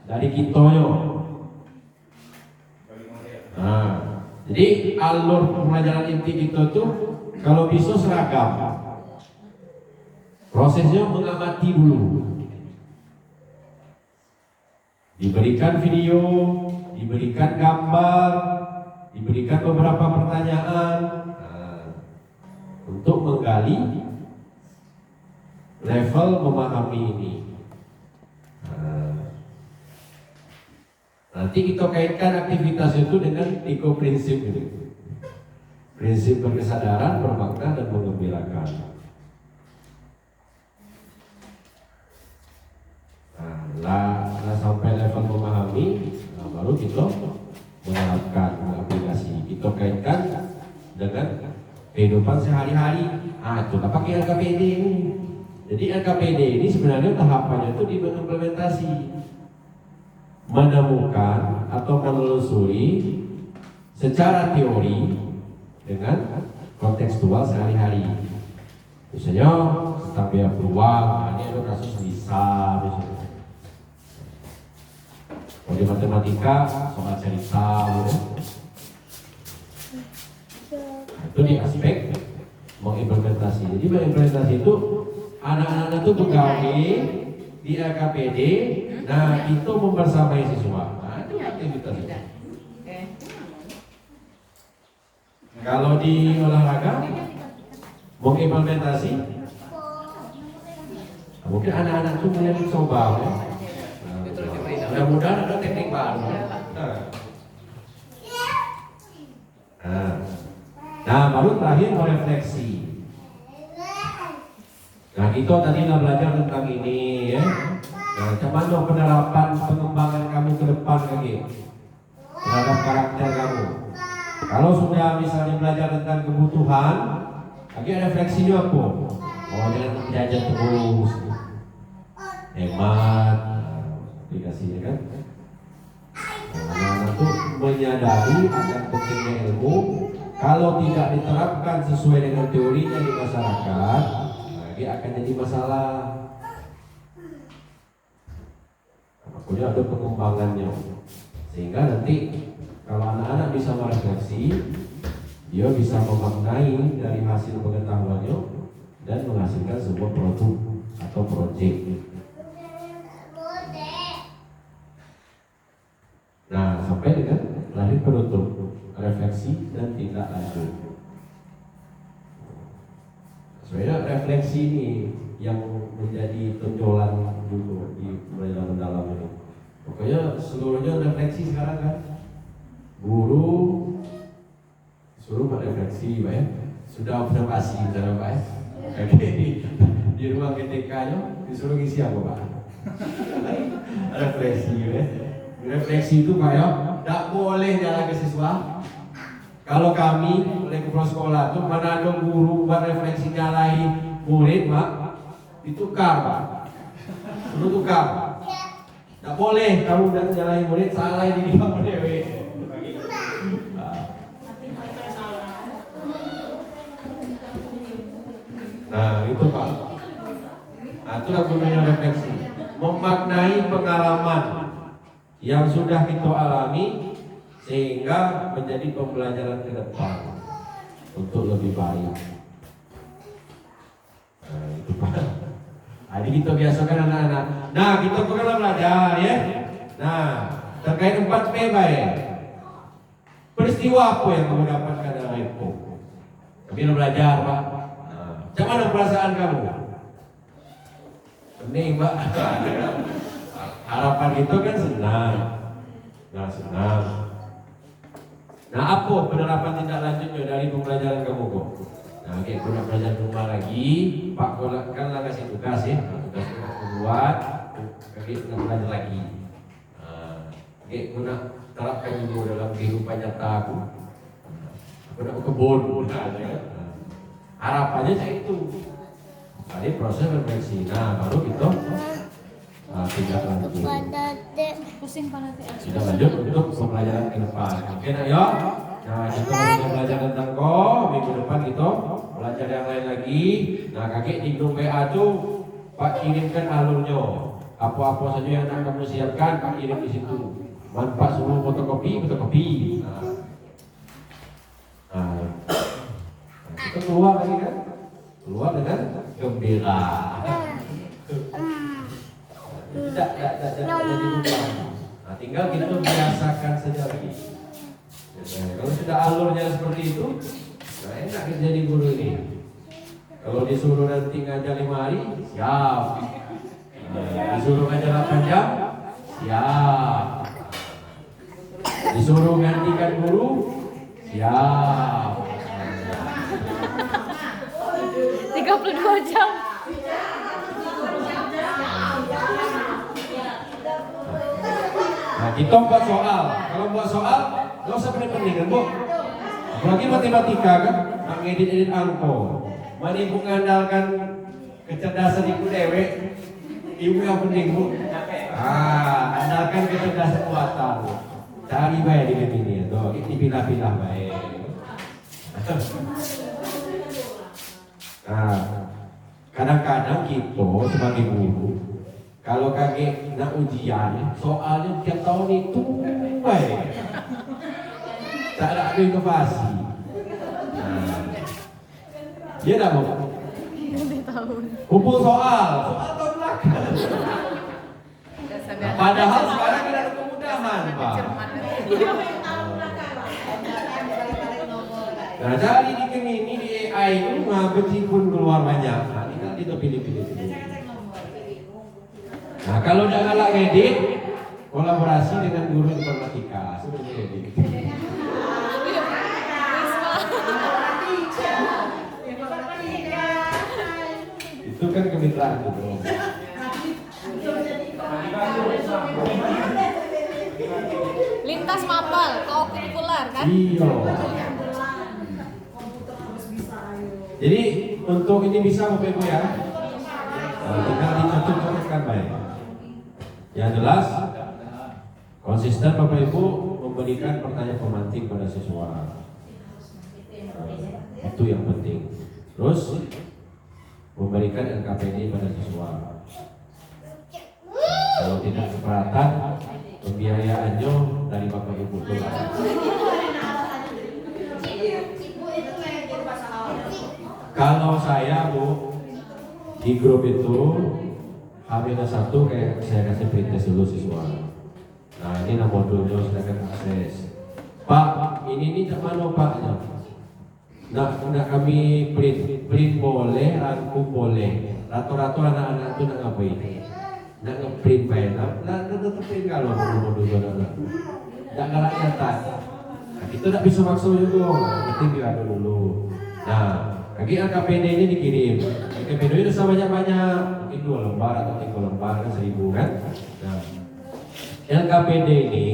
dari kitanya. Nah, jadi alur pembelajaran inti kita tuh kalau bisa seragam. Prosesnya mengamati dulu. Diberikan video, diberikan gambar, diberikan beberapa pertanyaan, untuk menggali level memahami ini. Nanti kita kaitkan aktivitas itu dengan 3 prinsip ini. Prinsip berkesadaran, bermakna, dan menggembirakan. Nah, sampai level memahami, nah, baru kita menerapkan aplikasi. Kita kaitkan dengan kehidupan sehari-hari. Kita pakai LKPD ini. Jadi LKPD ini sebenarnya tahapannya itu di implementasi, menemukan atau menelusuri secara teori dengan kontekstual sehari-hari. Misalnya tentang biaya peluang, ini ada kasus bisa misalnya. Kalau di matematika soal cerita, itu di aspek mengimplementasi. Jadi mengimplementasi itu anak-anak itu pegawai di LKPD. Nah, itu membersamai siswa. Nah, itu aktivitas itu. Kalau di olahraga mengimplementasi, mungkin anak-anak itu mulai mencoba ya. Mudah-mudahan ada teknik baru. Nah, baru terakhir merefleksi. Nah, kita tadi sudah belajar tentang ini ya. Nah, bagaimana penerapan pengembangan kamu ke depan lagi terhadap karakter kamu. Kalau sudah misalnya belajar tentang kebutuhan, lagi refleksinya apa? Oh, jangan jajan terus, hemat, aplikasinya kan. Anak-anak tuh menyadari akan pentingnya ilmu. Kalau tidak diterapkan sesuai dengan teorinya di masyarakat, dia akan jadi masalah. Makanya ada pengembangannya, sehingga nanti kalau anak-anak bisa merefleksi, Dia bisa memaknai dari hasil pengetahuannya dan menghasilkan sebuah produk atau proyek. Nah, sampai dengan lahir penutup, refleksi dan tindak lanjut. Sebenarnya refleksi ini yang menjadi tonjolan dulu di pelajaran mendalam ini. Pokoknya seluruhnya refleksi sekarang kan. Guru suruh buat refleksi, Pak ya. Sudah observasi misalnya, Pak ya. Oke, di ruang GTK-nya disuruh ngisi apa, Pak? Refleksi ya. Refleksi itu Pak ya, tidak boleh jalan ke siswa. Kalau kami oleh kepala sekolah itu mana ada guru buat refleksi nyalahi murid, Pak, ditukar, Pak. Suruh tukar. Tidak boleh kamu dan nyalahi murid, salah diri kamu dewe. Nah itu Pak. Nah itulah gunanya refleksi, memaknai pengalaman yang sudah kita alami sehingga menjadi pembelajaran ke depan untuk lebih baik. Nah itu Pak. Jadi kita biasakan anak-anak. Nah kita pernah belajar ya. Nah terkait 4P baik. Peristiwa apa yang kamu dapatkan dalam itu? Kami belajar Pak. Macam mana perasaan kamu? Pening Mbak. Harapan itu kan senang. Nah senang. Nah apa penerapan tindak lanjutnya dari pembelajaran kamu kok? Nah oke, kita belajar di rumah lagi. Pak kan lah kasih tugas ya. Tugas kita membuat. Kita belajar lagi. Oke, kita terapkan dulu dalam kehidupan nyata aku. Aku nak kebun. Harapannya saya itu. Tadi proses refleksi. Nah, baru kita tindak lanjut. Pusing pada Tindak lanjut untuk pembelajaran ke depan. Oke, nak ya. Nah, kita mau belajar tentang minggu depan kita belajar yang lain lagi. Nah, kakek di grup WA tuh Pak kirimkan alurnya. Apa-apa saja yang nak kamu siapkan, Pak kirim di situ. Manfaat semua fotokopi. Nah, kita keluar lagi kan? Keluar dengan gembira. Tidak jadi lupa. Nah, tinggal kita biasakan saja lagi. Nah, kalau sudah alurnya seperti itu, nah enak kita jadi guru ini. Kalau disuruh nanti ngajar 5 hari, siap. Nah, disuruh ngajar 8 jam, siap. Disuruh gantikan guru, siap. 32 jam. Nah, kita buat soal. Kalau buat soal, nggak usah pening-pening kan, Bu? Apalagi matematika kan, nak ngedit-edit angko. Mana ibu mengandalkan kecerdasan ibu dewe, ibu yang penting, Bu. Andalkan kecerdasan buatan. Cari baik di sini, tuh, dipilah-pilah baik. Nah, kadang-kadang kita sebagai guru, kalau kakek nak ujian, soalnya tiap tahun itu baik, tak ada inovasi. Nah, dia dah mau kumpul soal tahun belakang. Nah, padahal sekarang ada kemudahan, Pak. Nah, jadi ini di AI itu meskipun keluar banyak, nah tinggal kita pilih-pilih. Nah, kalau udah galak ngedit, kolaborasi dengan guru informatika, sudah ngedit. Itu kan kemitraan tuh, Bro. Lintas mapel, kokurikuler kan? Iya. Jadi untuk ini bisa Bapak Ibu ya. Tinggal dicontoh-contohkan baik. Yang jelas konsisten Bapak Ibu memberikan pertanyaan pemantik pada siswa. Itu yang penting. Terus memberikan NKPD pada siswa. Kalau tidak keberatan, pembiayaannya dari Bapak Ibu itu. Kalau saya Bu di grup itu H-1 kayak saya kasih pretest dulu siswa. Nah ini modulnya silakan akses. Pak, ini mana Pak? Nak kami print boleh, rangkum boleh. Rata-rata anak-anak itu nak ngapain? Nak ngeprint baik, nak print kalau modul anak. Nak galak nyatat. Nah, kita tak bisa maksa juga, penting kita dulu. Nah, lagi LKPD ini dikirim. LKPD itu sama banyak-banyak, mungkin 2 lembar atau 3 lembar kan 1000 kan. Nah, LKPD ini,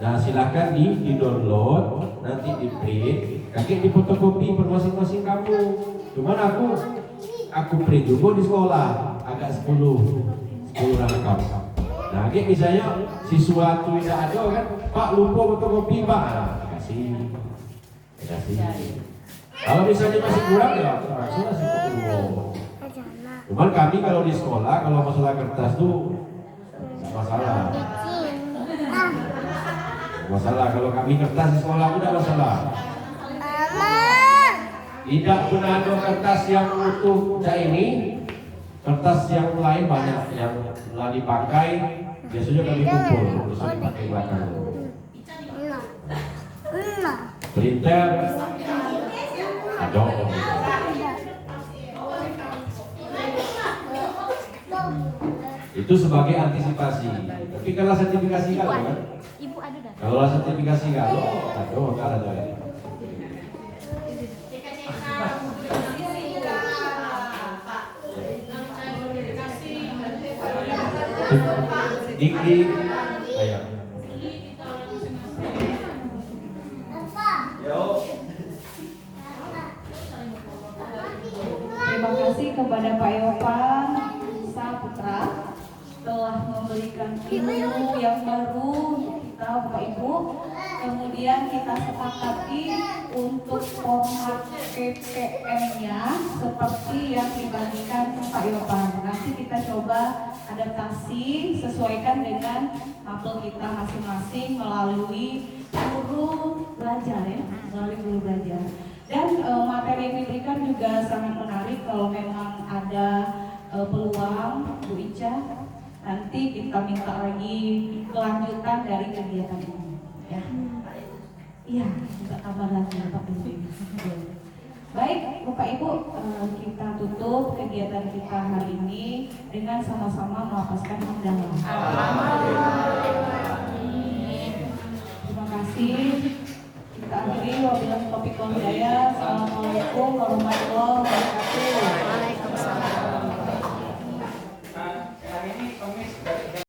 nah silakan di-download, nanti di-print, kakek difotokopi per masing-masing kamu. Cuman aku print juga di sekolah, agak 10 rangkap. Nah, kakek misalnya siswa itu tidak ada kan, Pak lupa fotokopi Pak, kasih. Kalau misalnya masih kurang ya langsung kasih foto. Cuman kami kalau di sekolah kalau masalah kertas tuh masalah. Masalah kalau kami kertas di sekolah tidak masalah. Tidak pernah ada kertas yang utuh ini. Kertas yang lain banyak yang telah dipakai biasanya kami kumpul terus dipakai belakang. Printer ada. Itu sebagai antisipasi. Tapi kalau sertifikasi kalau kan? Ibu ada dah. Kalau sertifikasi kalau ada. Dikti, ayo. Terima kasih kepada Pak Yopan Saputra telah memberikan ilmu yang baru untuk kita Bapak Ibu. Kemudian kita sepakati untuk format PPM-nya seperti yang dibagikan Pak Yopan. Nanti kita coba adaptasi sesuaikan dengan mapel kita masing-masing melalui guru belajar ya, melalui guru belajar. Dan materi yang diberikan juga sangat menarik. Kalau memang ada peluang Bu Ica, nanti kita minta lagi kelanjutan dari kegiatan ini ya. Iya, minta kabar lagi Pak Ibu. Baik Bapak Ibu, kita tutup kegiatan kita hari ini dengan sama-sama melapaskan hamdalah. Terima kasih. Kita akhiri wabillahi taufiq wal hidayah. Assalamualaikum warahmatullahi wabarakatuh.